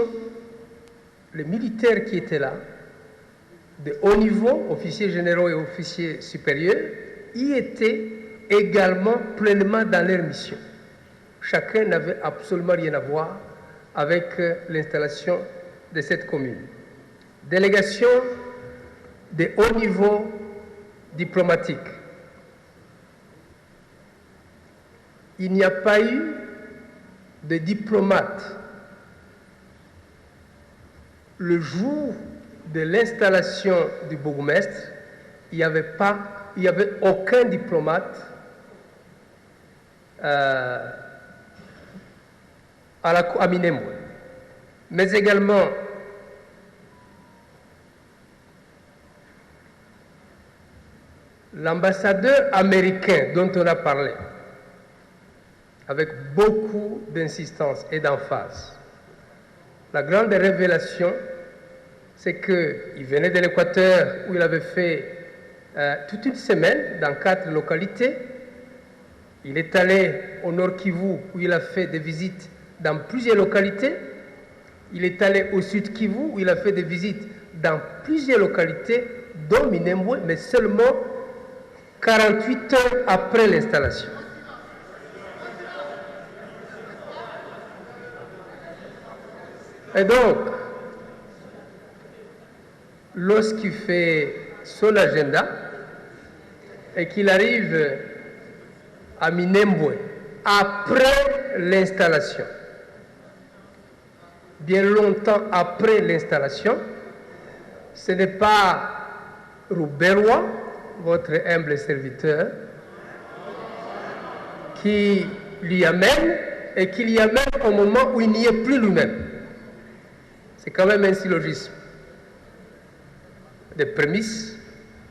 les militaires qui étaient là, de haut niveau, officiers généraux et officiers supérieurs, y étaient également pleinement dans leur mission. Chacun n'avait absolument rien à voir avec l'installation de cette commune. Délégation de haut niveau diplomatique. Il n'y a pas eu de diplomate le jour de l'installation du bourgmestre. Il n'y avait aucun diplomate à Minembwe, mais également l'ambassadeur américain dont on a parlé, avec beaucoup d'insistance et d'emphase. La grande révélation, c'est qu'il venait de l'Équateur où il avait fait toute une semaine dans 4 localités Il est allé au Nord Kivu où il a fait des visites dans plusieurs localités. Il est allé au Sud Kivu où il a fait des visites dans plusieurs localités, dont Minembwe, mais seulement 48 heures après l'installation. Et donc, lorsqu'il fait son agenda et qu'il arrive à Minembwe après l'installation, bien longtemps après l'installation, ce n'est pas Rouberwa, votre humble serviteur, qui l'y amène et qui l'y amène au moment où il n'y est plus lui-même. C'est quand même un syllogisme. Des prémices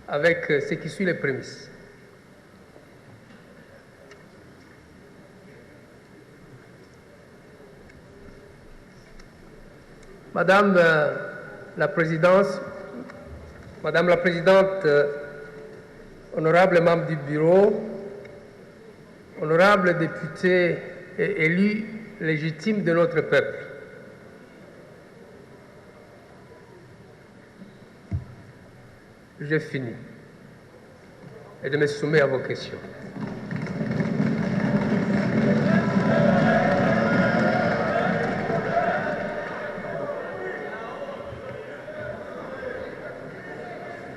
avec ce qui suit les prémices. Madame la Présidente, honorables membres du bureau, honorables députés et élus légitimes de notre peuple, j'ai fini et je me soumets à vos questions.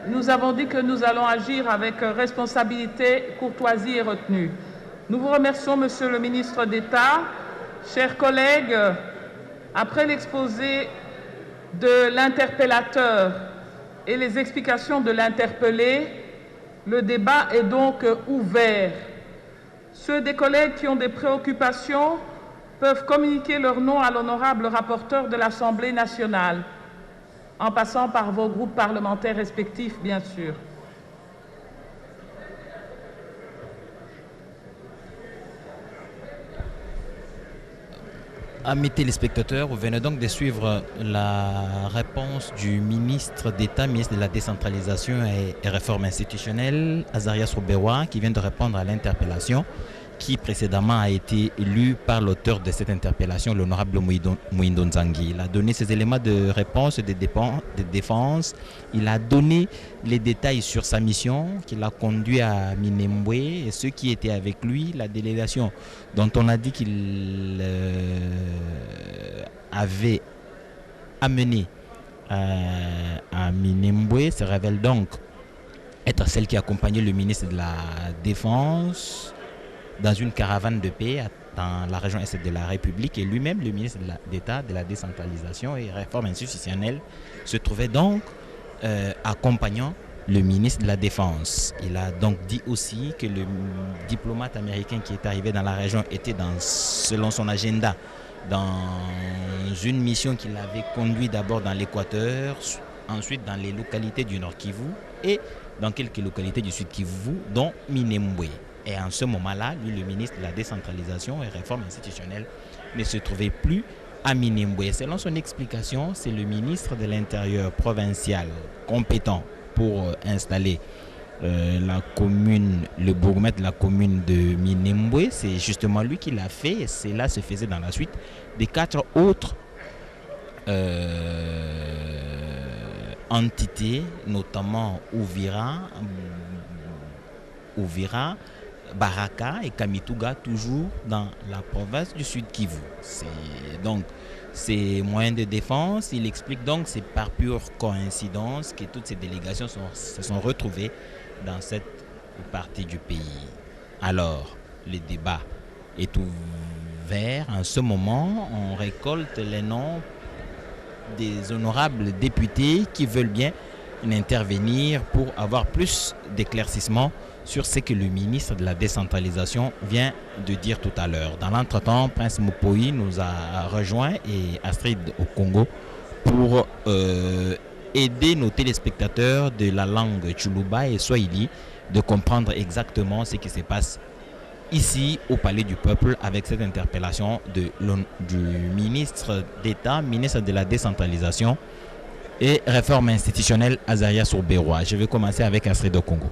Nous avons dit que nous allons agir avec responsabilité, courtoisie et retenue. Nous vous remercions, Monsieur le ministre d'État. Chers collègues, après l'exposé de l'interpellateur et les explications de l'interpellé, le débat est donc ouvert. Ceux des collègues qui ont des préoccupations peuvent communiquer leur nom à l'honorable rapporteur de l'Assemblée nationale, en passant par vos groupes parlementaires respectifs, bien sûr. Amis téléspectateurs, vous venez donc de suivre la réponse du ministre d'État, ministre de la décentralisation et réforme institutionnelle, Azarias Rouberwa, qui vient de répondre à l'interpellation qui précédemment a été lue par l'auteur de cette interpellation, l'honorable Mouindo Nzangi. Il a donné ses éléments de réponse et de défense. Il a donné les détails sur sa mission qu'il a conduit à Minembwe et ceux qui étaient avec lui, la délégation dont on a dit qu'il avait amené à Minembwe se révèle donc être celle qui accompagnait le ministre de la Défense dans une caravane de paix dans la région est de la République, et lui-même, le ministre d'État de la décentralisation et réforme institutionnelle, se trouvait donc accompagnant le ministre de la Défense. Il a donc dit aussi que le diplomate américain qui est arrivé dans la région était, selon son agenda, dans une mission qu'il avait conduite d'abord dans l'Équateur, ensuite dans les localités du Nord Kivu et dans quelques localités du Sud Kivu, dont Minembwe. Et en ce moment-là, lui, le ministre de la décentralisation et réforme institutionnelle, ne se trouvait plus à Minembwe. Selon son explication, c'est le ministre de l'Intérieur provincial compétent pour installer la commune, le bourgmestre de la commune de Minembwe. C'est justement lui qui l'a fait, et cela se faisait dans la suite des 4 autres entités, notamment Ouvira, Baraka et Kamituga, toujours dans la province du Sud Kivu. Donc, ces moyens de défense, il explique donc, c'est par pure coïncidence que toutes ces délégations se sont retrouvées dans cette partie du pays. Alors, le débat est ouvert. En ce moment, on récolte les noms des honorables députés qui veulent bien intervenir pour avoir plus d'éclaircissements sur ce que le ministre de la décentralisation vient de dire tout à l'heure. Dans l'entretemps, Prince Mopoi nous a rejoint et Astrid au Congo pour aider nos téléspectateurs de la langue Tchoulouba et Swahili de comprendre exactement ce qui se passe ici au Palais du Peuple avec cette interpellation du ministre d'État, ministre de la décentralisation et réforme institutionnelle, Azarias Rouberwa. Je vais commencer avec Astrid au Congo.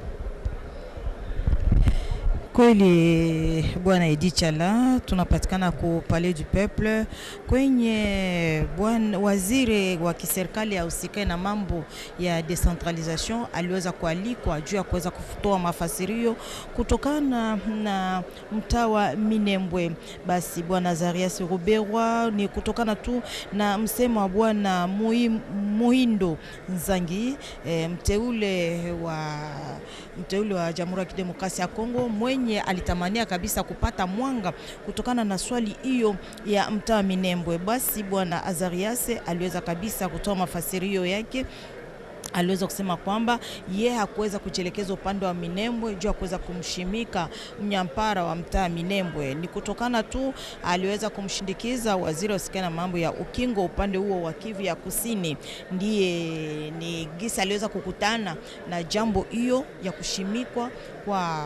Kweli bwana Edi Chala, tunapatikana ku Palais du Peuple kwenye bwana waziri wa kiserikali ya usikae na mambo ya decentralization aliweza kualikwa juu ya kuweza kutoa mafasirio kutokana na mtaa wa Minembwe. Basi bwana Azarias Ruberwa ni kutokana tu na msemo wa bwana Muhindo Nzangi, mteule wa Jamhuri ya Kidemokrasia ya Kongo, mwenye alitamania kabisa kupata mwanga kutokana na swali hiyo ya mtaa Minembwe. Basi bwana Azarias aliweza kabisa kutoa mafasirio yake. Aliweza kusema kwamba yeye hakuweza kujelekeza upande wa Minembwe juu ya kuweza kumshimika mnyampara wa mtaa Minembwe. Ni kutokana tu aliweza kumshindikiza waziri wa sikana mambo ya ukingo upande huo wa Kivu ya Kusini. Ndiye ni gisa aliweza kukutana na jambo hiyo ya kushimikwa kwa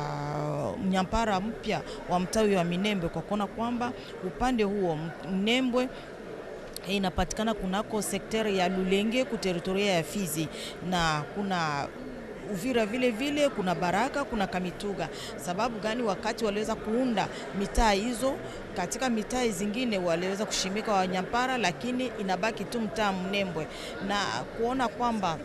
mnyampara mpya wa mtaa wa Minembwe, kwa kuona kwamba upande huo Minembwe inapatikana kunako sekteri ya Lulenge ku teritoria ya Fizi, na kuna Uvira vile vile, kuna Baraka, kuna Kamituga. Sababu gani? Wakati waliweza kuunda mitaa hizo, katika mitaa zingine waliweza kushimika wanyampara, lakini inabaki tu mtaa Minembwe, na kuona kwamba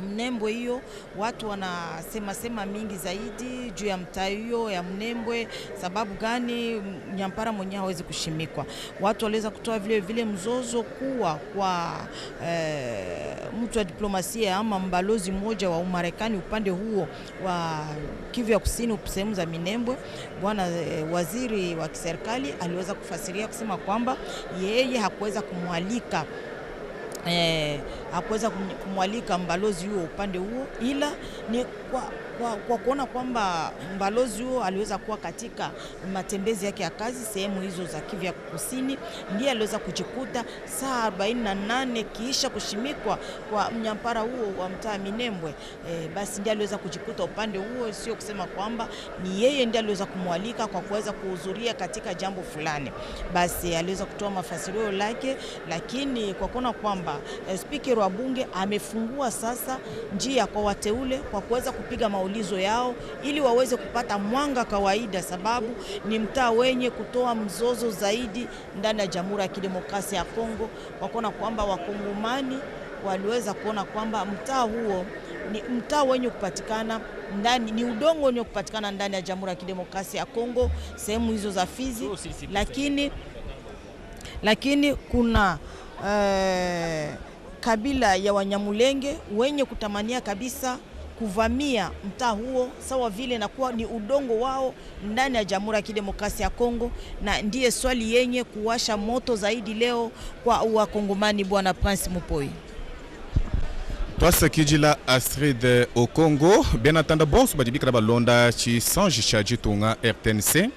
Minembwe hiyo watu wanasema mingi zaidi juu ya mtaa hiyo ya Minembwe. Sababu gani? Nyampara mwenyewe hawezi kushimikwa. Watu waliweza kutoa vile vile mzozo kuwa kwa mtu wa diplomasia ama mbalozi mmoja wa Umarekani upande huo wa Kivu ya Kusini sehemu za Minembwe. Bwana waziri wa kiserikali aliweza kufasiria kusema kwamba yeye hakuweza kumwalika hakuweza kumwalika mbalozi huo upande huo, ila ni kwa kuona kwamba mbalozi huo aliweza kuwa katika matembezi yake ya kazi sehemu hizo za Kivu ya Kusini, ndiye aliweza kujikuta saa 48 kisha kushimikwa kwa mnyampara huo wa mtaa Minembwe. Basi ndiye aliweza kujikuta upande huo, sio kusema kwamba ni yeye ndiye aliweza kumwalika kwa kuweza kuhudhuria katika jambo fulani. Basi aliweza kutoa mafasirio lake, lakini kwa kuona kwamba speaker wa bunge amefungua sasa njia kwa wateule kwa kuweza kupiga maulizo yao ili waweze kupata mwanga kawaida, sababu ni mtaa wenye kutoa mzozo zaidi ndani ya Jamhuri ya Kidemokrasia ya Kongo. Wakaona kwamba wakongomani waliweza kuona kwamba mtaa huo ni mtaa wenye kupatikana ndani, ni udongo wenye kupatikana ndani ya Jamhuri ya Kidemokrasia ya Kongo sehemu hizo za Fizi, lakini kuna kabila ya Wanyamulenge wenye kutamania kabisa kuvamia mtaa huo sawa vile na kuwa ni udongo wao ndani ya Jamhuri ya Kidemokrasia ya Kongo, na ndiye swali yenye kuwasha moto zaidi leo kwa wakongomani. Bwana Prince Mupoi. Twasa kijila Astrid au Congo, bien atanda bonso badibika balonda chi sanji cha jitunga RTNC.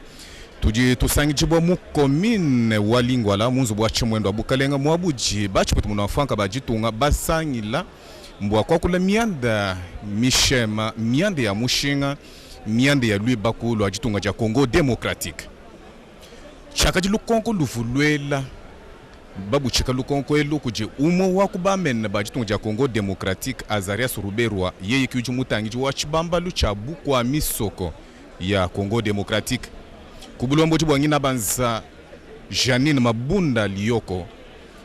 Tuji tusangijibwa mu commune Walingwala munzu bwa chimwendo abukalenga mwabuji bachi kuti munafanka bajitunga basangila mbwa kwa kula mianda mishema, mianda ya mushinga, mianda ya lui bakulu ajitunga ja Congo Democratique. Chakaji lukonko luvulwela babu chika lukonko elu kuji umo wakubamene bajitunga ja Congo Democratique. Azarias Ruberwa yeye kiuji mutangiji wachibambalu chabu kwa misoko ya Congo Democratique. Kubulombo chibwa ngina banza Janine Mabunda Lioko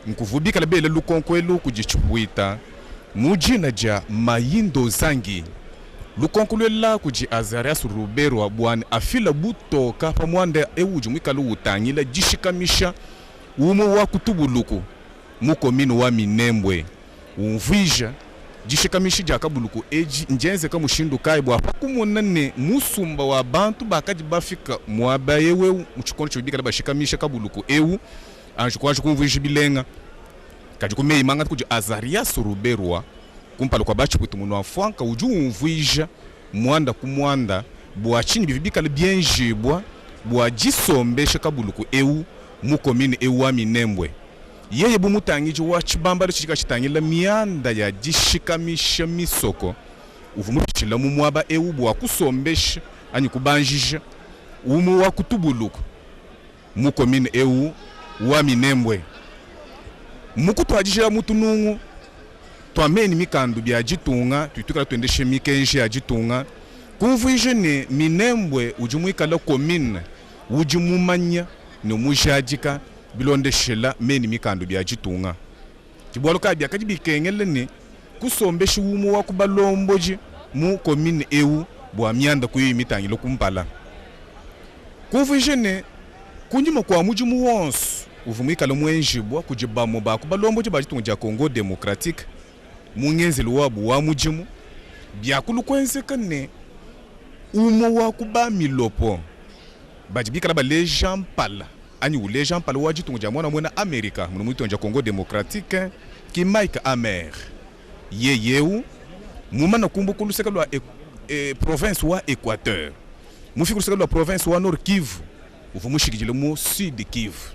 nkuvubika labele lukonko elu kuji chibuita mujina ja Mayindo Zangi lukonkulwela kuji Azarias Ruberwa bwani afila butoka pamwanda ewuji mwikalu utangila jishikamisha umo wa kutubuluku mukomino wa Minembwe umvija jishikamishi ja kabuluku eji njenze kamushindu kaibwa pakumonane musumba wa bantu bakaji bafika mwabayewe muchikono chobika labashikamisha kabuluku ewu anjukwanju kumvija bilenga kajukumei manga kuji Azarias Ruberwa kumpalo kwa bachi kwitu munu wafuanka uju umvija mwanda kumwanda bwa chini bibika libienjibwa bwa jisombesha kabuluku ewu mukomini ewu wa Minembwe. Yeye bumutangiji wa chibambalo chichika chitangila mianda ya jishikamisha misoko uvumuchila mumwaba ewu bwa kusombesha ani kubanjisha umu wa kutubuluku mukomini ewu wa Minembwe. Muku twajisha mutunungu twameni mikandu bya jitunga tuitukala tuendeshe mikenje ya jitunga Convojene Minembwe ujumuikala commune ujumumanya no mujajika bilonde shela meni mikando bya jitunga kibwaloka bya kadi bikengele ne kusombesha umu wa kubalomboji mu commune eu bwa myanda kuyi mitangilo kumpala Convojene kunjima kwa mujumu wons uvumikala mwenjibwa kujibamo ba kubalomboji ba jitunga ja Congo Democratique mungenzelo wabu wa mujimu bya kulukwenzeka ne umo wa kuba milopo bajibikala ba les gens pala ani les gens pala waji tunja mwana mwana Amerika munu muito nja Congo Democratique ki Mike Amer yeyeu mumana kumbu kuluseka lwa province wa Équateur mufikuseka lwa province wa Nord Kivu uvumushikijile mu Sud Kivu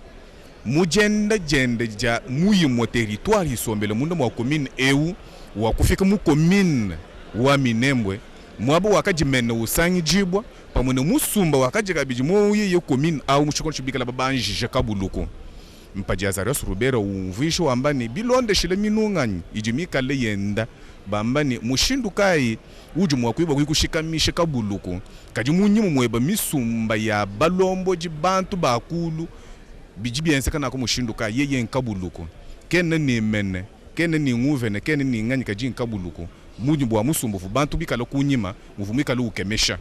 mujenda ja muyimo territoire isombele mundu mwa commune eu wa kufika mu commune wa Minembwe mwabo wakajimene usangi jibwa pamwe musumba wakajika bijimo ye commune au mushikono chibikala babanje kabuluko mpaji Azarias Rubero umvisho ambani bilonde shile minunganyi ijimika le yenda bambani mushindu kai ujumu wakuiba kushikamisha kabuluko kajimunyimu mweba misumba ya balombo jibantu bakulu bijibiense kana ko mushindu kai ye nkabuluko kenne ni mene kenne ni nguvene kenne ni nganyi kaji nkabuluko mujimbo wa musumba bantu bikala kunyima muvumikala ukemesha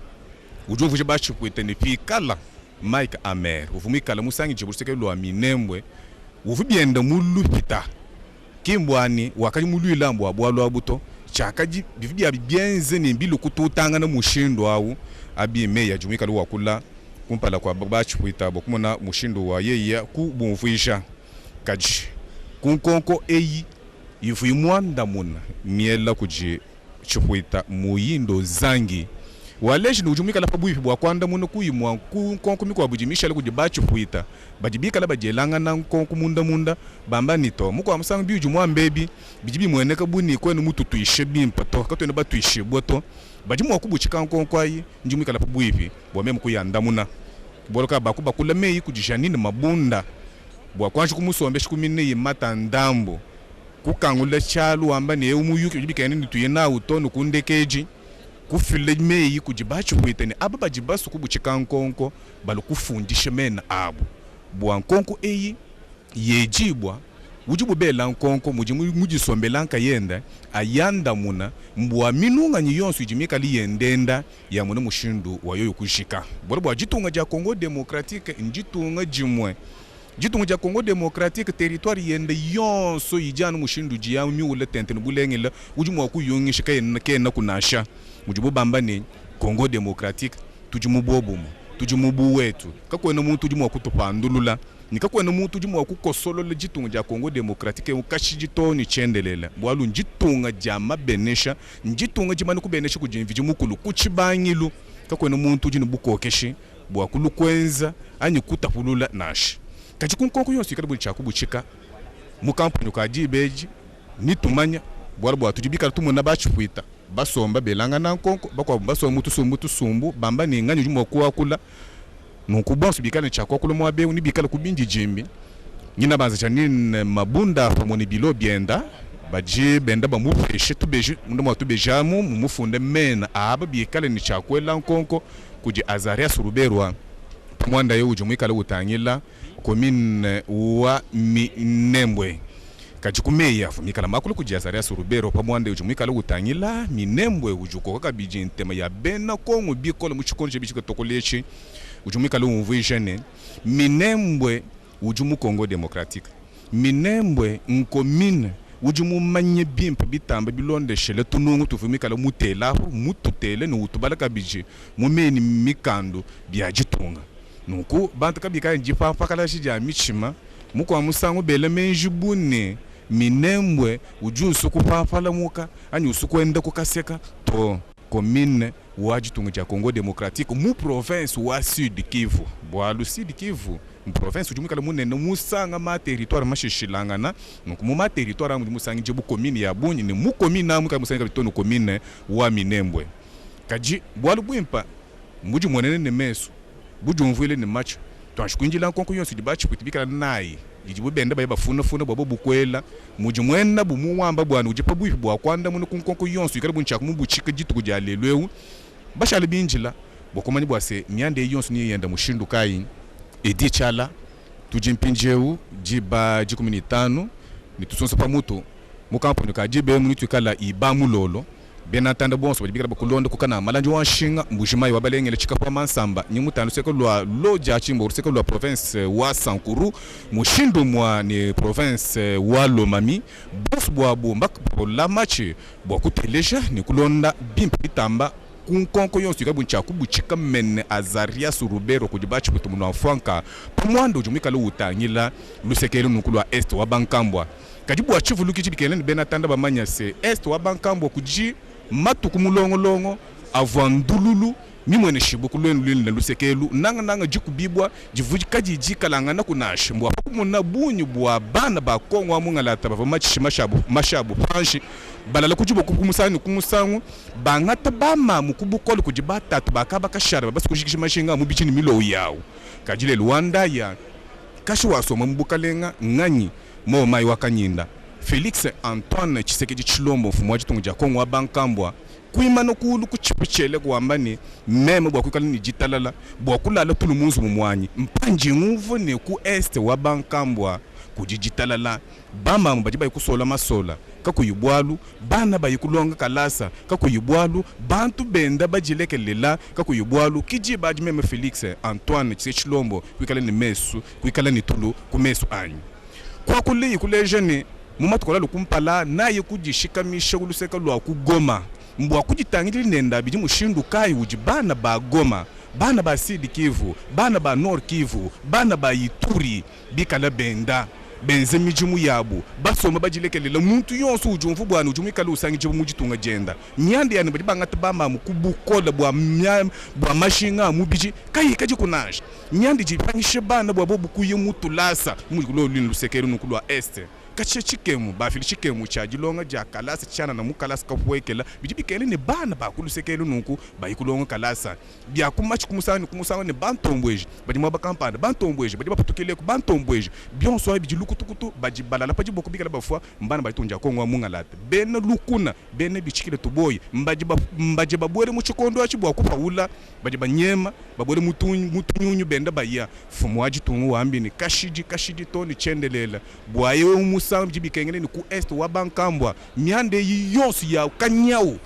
ujumvuje bachi kwetene pikala Mike Amer uvumikala musangi jibuseke lo Minembwe uvubienda mulupita kimbwani wakati muluilambo abwalo abuto chakaji bividi abienze ni mbilu kututanga na mushindo au abi meya jumikala wakula kumpala kwa bachi kwita bokumona mushindo wa yeya ku bonvuisha kaji kunkonko eyi ifu mwanda muna miela kuji chupwita muyindo zangi waleji nujumika la pabuipi bwa kwanda muno kuyimwa kunkonko mikwa bujimisha le kujiba chupwita bajibika la bajelanga na nkonko munda bamba nito muko amusanga biuju mwa mbebi bijibi mweneka buni kwenu mutu tuishe bimpato katwene batuishe boto bajimu akubuchika nkonko ayi njumika la pabuipi bwa memu kuyanda muna boloka bakuba kula meyi kujijanini mabunda bwa kwanju kumusombesha kumine yimata ndambo kukangula chalu ambani umuyuki bibikene nituyena utono kundekeji kufile meyi kujibacho kwetene aba bajibasu kubuchika nkonko balukufundisha mena abo bwa nkonko eyi yejibwa ujibu bela nkonko mujisombelanka yenda ayanda muna mbwa minunga nyiyonsu ijimika li yendenda ya muna mushindu wayoyo kushika bwa jitunga ja Congo Democratique njitunga jimwe jitunga ja Congo Democratique territoire yende yonso ijana mushindu jiya myule tentene bulengela ujimu wa kuyungishika yena kunasha mujibu bamba ni Congo Democratique tujimu bobumu tujimu buwetu kakwena muntu tujimu wa kutupandulula nikakwena muntu tujimu wa kukosolola jitunga ja Congo Democratique ukashi jitoni chendelela bwalu njitunga ja mabenesha njitunga jimani kubenesha kujimvi jimukulu kuchibanyilu kakwena muntu tujinu bukokeshi bwa kulukwenza anyi kutapulula nashi kaji kunkonko yonsi karibu chakubuchika mu kampani kajibeji nitumanya bwalbo atujibika tumuna bachipwita basomba belanga na nkonko bakwa basomba mutu sumbu bamba ni ngani jumo kwa kula nukubonsu bikana chakwa kula mwabe ni bikala kubinji jimbi nyina banza chanine mabunda pamoni bilo bienda baji benda bamupeshe tubeji ndo tubejamu mumufunde mena aba bikala ni chakwela nkonko kuji Azarias Rubero mwanda yo ujumwika utangila commune wa Minembwe kajikumeya fumikala makulu kuji Azarias Rubero pamwanda ujumwika utangila Minembwe ujuko kabiji ntema ya bena kongo bikolo muchikonje bichiko tokolechi ujumwika umvishene Minembwe ujumu Congo Democratique Minembwe nkomine ujumu manye bimpa bitamba bilonde shele tunungu tufumikala mutela mututele no utubala kabiji mumeni mikando byajitunga nuku bantu kabika njipa pakala shija michima muko amusango bele menjibune Minembwe ujusu kupapala muka anyi usukwenda kukaseka to commune wajitunga ja Congo Democratique mu province wa Sud Kivu bwalu Sud Kivu mu province ujumika munene musanga ma territoire mashishilangana nuku mu ma territoire mu musanga jibu commune ya Bunyi ni mu commune amu ka musanga bitono commune wa Minembwe kaji bwalu bwimpa muju monene ne meso buju mvile ni match twashikunjila nkonko yonsi dibachi kutibika nayi ijibu benda baye bafuna babo bukwela muju mwena bumuwamba bwana ujipa bwipi bwa kwanda muno kunkonko yonsi karibu nchaku mubuchika jitu kujalelwewu bashali binjila bokomani bwase miande yonso ni yenda mushindu kai edi chala tujimpinjeu jiba jikumini tano ni tusonsa pamuto mukampo nika jibe munitu kala ibamu lolo bena tanda bonso bibikira bakulonda kukana malanje wanshinga mbujimai wabalengele chika kwa mansamba ni mutano seko lwa loja chimbo seko lwa province wa Sankuru mushindu mwa ni province wa Lomami boss bwa bomba la match bwa kuteleja ni kulonda bimpitamba kunkonko yonso kabuncha kubuchika mene azaria surubero kujibachi kutumuna franka pamwando jumika lo utangila lusekelo nukulwa est wa bankambwa kajibu wa chifu luki chibikelen bena tanda bamanya se est wa bankambwa kuji matu kumulongolongo avandululu mimwene shibu kulwenu na lusekelu nanga jikubibwa jivuji kaji jikalanga na kunash mbwa kumuna bunyu bwa bana ba kongo amungalata bava machi mashabu panshi balala kujibo kumusangu bangata bama mukubukolo kujibata tubakaba kashara basi kujikisha mashinga mu bichini milo yawo kajile Luanda ya kashi wasoma mbukalenga nganyi mo mai wakanyinda Felix Antoine Tshisekedi Tshilombo mfumwaji tungu ja Kongo wa bankambwa kuimano kulu kuchipichele kuambani meme bwa kukala ni jitalala bwa kulala tulu munzu mumwanyi mpanji nguvu ne ku este wa bankambwa kujijitalala bama mbajiba ikusola masola kakuyibwalu bana bayikulonga kalasa kakuyibwalu bantu benda bajilekelela kakuyibwalu kijiba ajimeme Felix Antoine Tshisekedi Tshilombo kuikala ni mesu kuikala ni tulu kumesu anyi kwa kule kulejene mumatukola lukumpala naye kujishikamisha kuluseka lwa kugoma mbwa kujitangiri nenda biji mushindu kai ujibana ba Goma bana ba Sud Kivu bana ba Nord Kivu bana ba Ituri bikala benda benze mijimu yabu basoma bajilekelela muntu yonso ujumvu bwana ujumikala usangi jibu mujitunga jenda nyande yani bangata bama mukubukola bwa mashinga mubiji kai kaji kunaje nyande jipangishe bana bwa bobu kuye mutulasa mujikulo lusekero nukulwa este kache chikemu bafili chikemu chajilonga ja kalasa chana na mukalasa kapwekela bijibikele ne bana bakulusekelo nuku bayikulonga kalasa bya kumachi kumusanga ne bantombweje badima bakampanda bantombweje badima patukele ku bantombweje byonso bijilukutukutu bajibalala pajiboko bikala bafwa mbana bayitunja Kongo amungalata bena lukuna bene bichikile tuboyi mbaje babwere mu chikondo achibwa kupaula bajiba nyema babwere mutunyunyu benda baya fumwaji tungu wambini kashiji toni chendelela bwaye musa mjibikengene ni ku est wa bankambwa miande yonso ya kanyao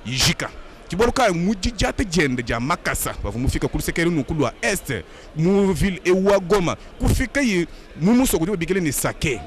yijika kiboroka mujijate jende ja makasa bavu mufika kulusekero nukulwa est mu ville ewa Goma kufika yi mumusoko dibikele ni sake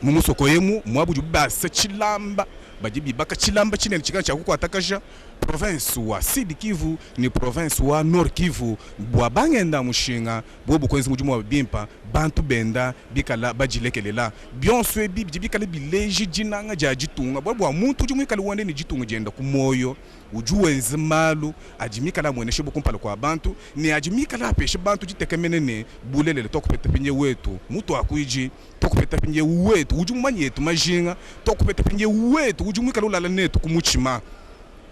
mumusoko yemu mwabuju basa chilamba bajibi baka chilamba chinene chikana chakuko atakasha province wa Sud Kivu ni province wa Nord Kivu bwa bangenda mushinga bwo bukwenzi mujumu wa bimpa bantu benda bikala bajilekelela byonso bikala bileji jinanga jajitunga bwa muntu jumu ikala wande ni jitunga jenda kumoyo ujuwenzi malu ajimikala mweneshe bukumpala kwa bantu ni ajimikala apeshe bantu jitekemenene bulelele tokupeta pinye wetu mutu akuiji tokupeta pinye wetu ujumu manyetu majinga tokupeta pinye wetu ujumu ikala ulala netu kumuchima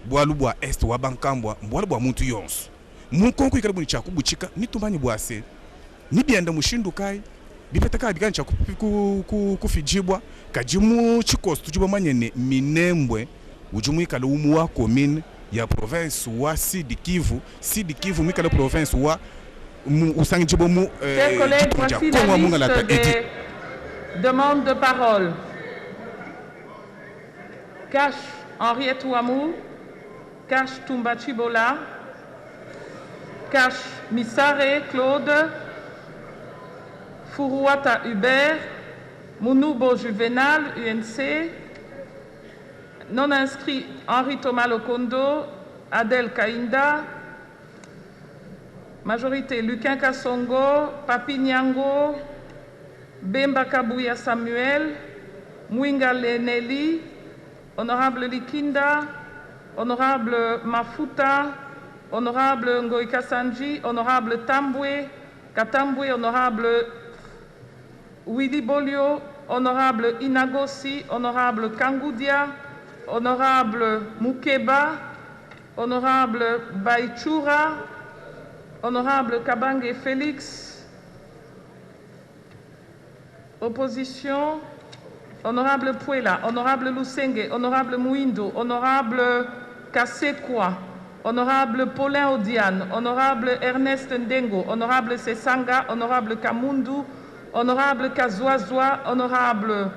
bwalu bwa est wa bankambwa mbwalu bwa muntu yonso munkonko ikala buni chakubuchika nitumanye bwase nibienda mushindu kai bipetaka bigancha kufijibwa kajimu chikosto tujiba manyene minembwe ujumu ikala umu wa commune ya province wa Sud Kivu mikala province wa usangi jibo mu Kongo mungalata edi demande de parole. Cash Henriette Ouamou, Cash Tumba Chibola, Cash Misare Claude, Furuata Hubert, Mounoubo Juvenal, UNC, non inscrit Henri Thomas Lokondo, Adel Kainda, majorité Luquin Kassongo, Papi Nyango, Bemba Kabouya Samuel, Mwinga Leneli, Honorable Likinda, Honorable Mafuta, Honorable Ngoy Kassanji, Honorable Tambwe, Katambwe, Honorable Willy Bolio, Honorable Inagosi, Honorable Kangoudia, Honorable Moukeba, Honorable Baichoura, Honorable Kabange Félix, opposition, Honorable Puela, Honorable Lusenge, Honorable Mouindo, Honorable Kassekwa, Honorable Paulin Odiane, Honorable Ernest Ndengo, Honorable Sesanga, Honorable Kamundu, Honorable Kazuazwa, Honorable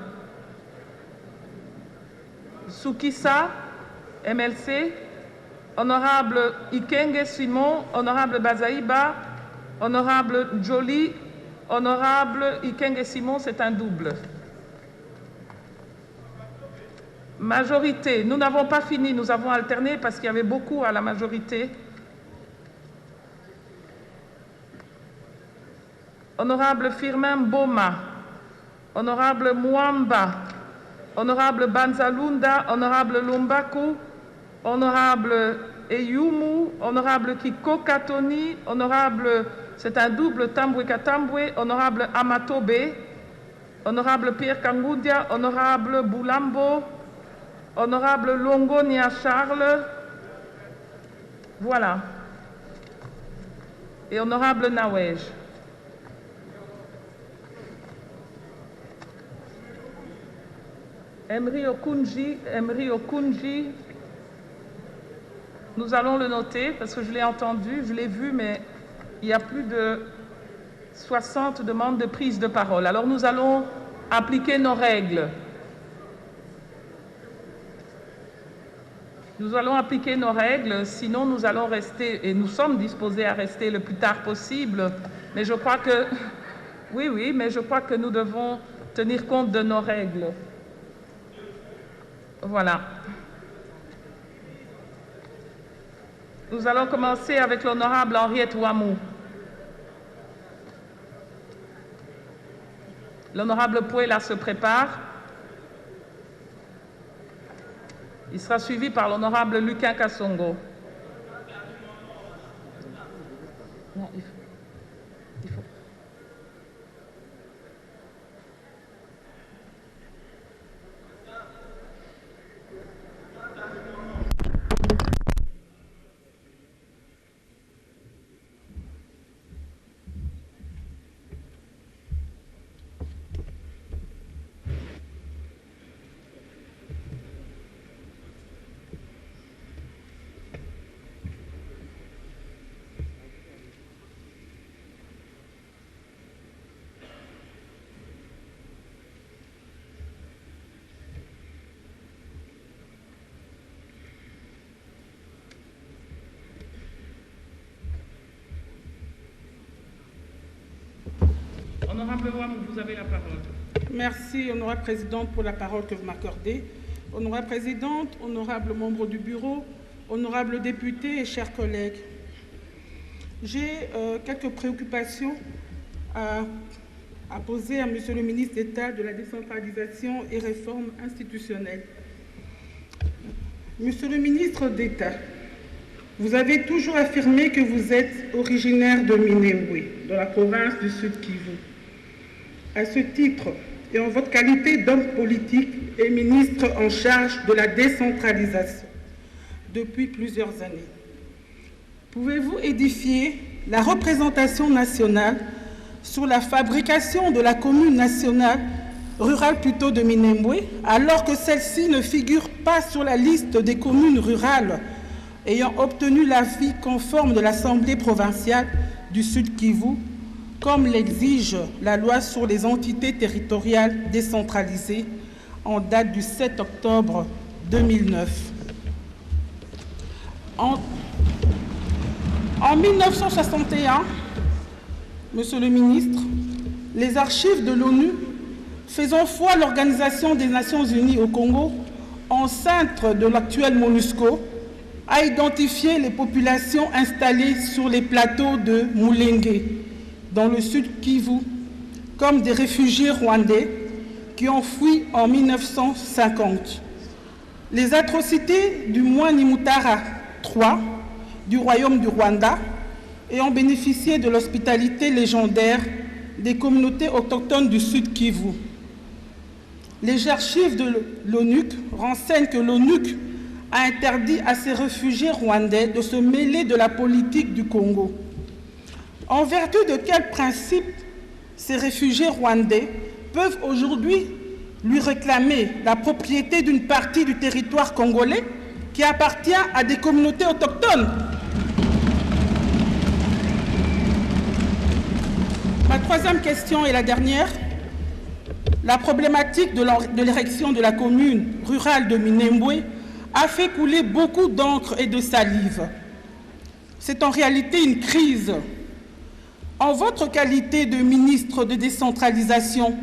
Soukissa, MLC, Honorable Ikenge Simon, Honorable Bazaïba, Honorable Jolie, Honorable Ikenge Simon, c'est un double. Majorité, nous n'avons pas fini, nous avons alterné parce qu'il y avait beaucoup à la majorité. Honorable Firmin Boma, Honorable Mwamba, Honorable Banzalunda, Honorable Lumbaku, Honorable Eyumu, Honorable Kiko Katoni, Honorable, c'est un double, Tambwe Katambwe, Honorable Amatobe, Honorable Pierre Kangundia, Honorable Boulambo, Honorable Longonia Charles, voilà, et Honorable Nawej. Emery Okunji, nous allons le noter parce que je l'ai entendu, je l'ai vu, mais il y a plus de 60 demandes de prise de parole. Alors nous allons appliquer nos règles. Nous allons appliquer nos règles, sinon nous allons rester, et nous sommes disposés à rester le plus tard possible, mais je crois que, oui, mais je crois que nous devons tenir compte de nos règles. Voilà. Nous allons commencer avec l'honorable Henriette Ouamou. L'honorable Pouela se prépare. Il sera suivi par l'honorable Luquin Kassongo. Non, il faut. Honorable Ouamou, vous avez la parole. Merci, honorable présidente, pour la parole que vous m'accordez. Honorable présidente, honorable membre du bureau, honorables députés et chers collègues, j'ai quelques préoccupations à poser à Monsieur le ministre d'État de la décentralisation et réforme institutionnelle. Monsieur le ministre d'État, vous avez toujours affirmé que vous êtes originaire de Minembwe, de la province du Sud Kivu. À ce titre, et en votre qualité d'homme politique et ministre en charge de la décentralisation depuis plusieurs années, pouvez-vous édifier la représentation nationale sur la fabrication de la commune nationale, rurale plutôt de Minembwe, alors que celle-ci ne figure pas sur la liste des communes rurales ayant obtenu l'avis conforme de l'Assemblée provinciale du Sud Kivu, comme l'exige la loi sur les entités territoriales décentralisées en date du 7 octobre 2009. En 1961, Monsieur le ministre, les archives de l'ONU faisant foi à l'Organisation des Nations Unies au Congo, enceinte de l'actuel MONUSCO, a identifié les populations installées sur les plateaux de Mulenge, dans le Sud Kivu, comme des réfugiés rwandais qui ont fui en 1950. Les atrocités du Mwani Mutara III du Royaume du Rwanda et ont bénéficié de l'hospitalité légendaire des communautés autochtones du Sud Kivu. Les archives de l'ONUC renseignent que l'ONUC a interdit à ces réfugiés rwandais de se mêler de la politique du Congo. En vertu de quel principe ces réfugiés rwandais peuvent aujourd'hui lui réclamer la propriété d'une partie du territoire congolais qui appartient à des communautés autochtones. Ma troisième question est la dernière. La problématique de l'érection de la commune rurale de Minembwe a fait couler beaucoup d'encre et de salive. C'est en réalité une crise. En votre qualité de ministre de décentralisation,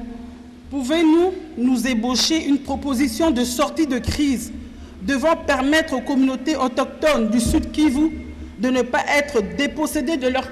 pouvez-vous nous ébaucher une proposition de sortie de crise devant permettre aux communautés autochtones du Sud Kivu de ne pas être dépossédées de leurs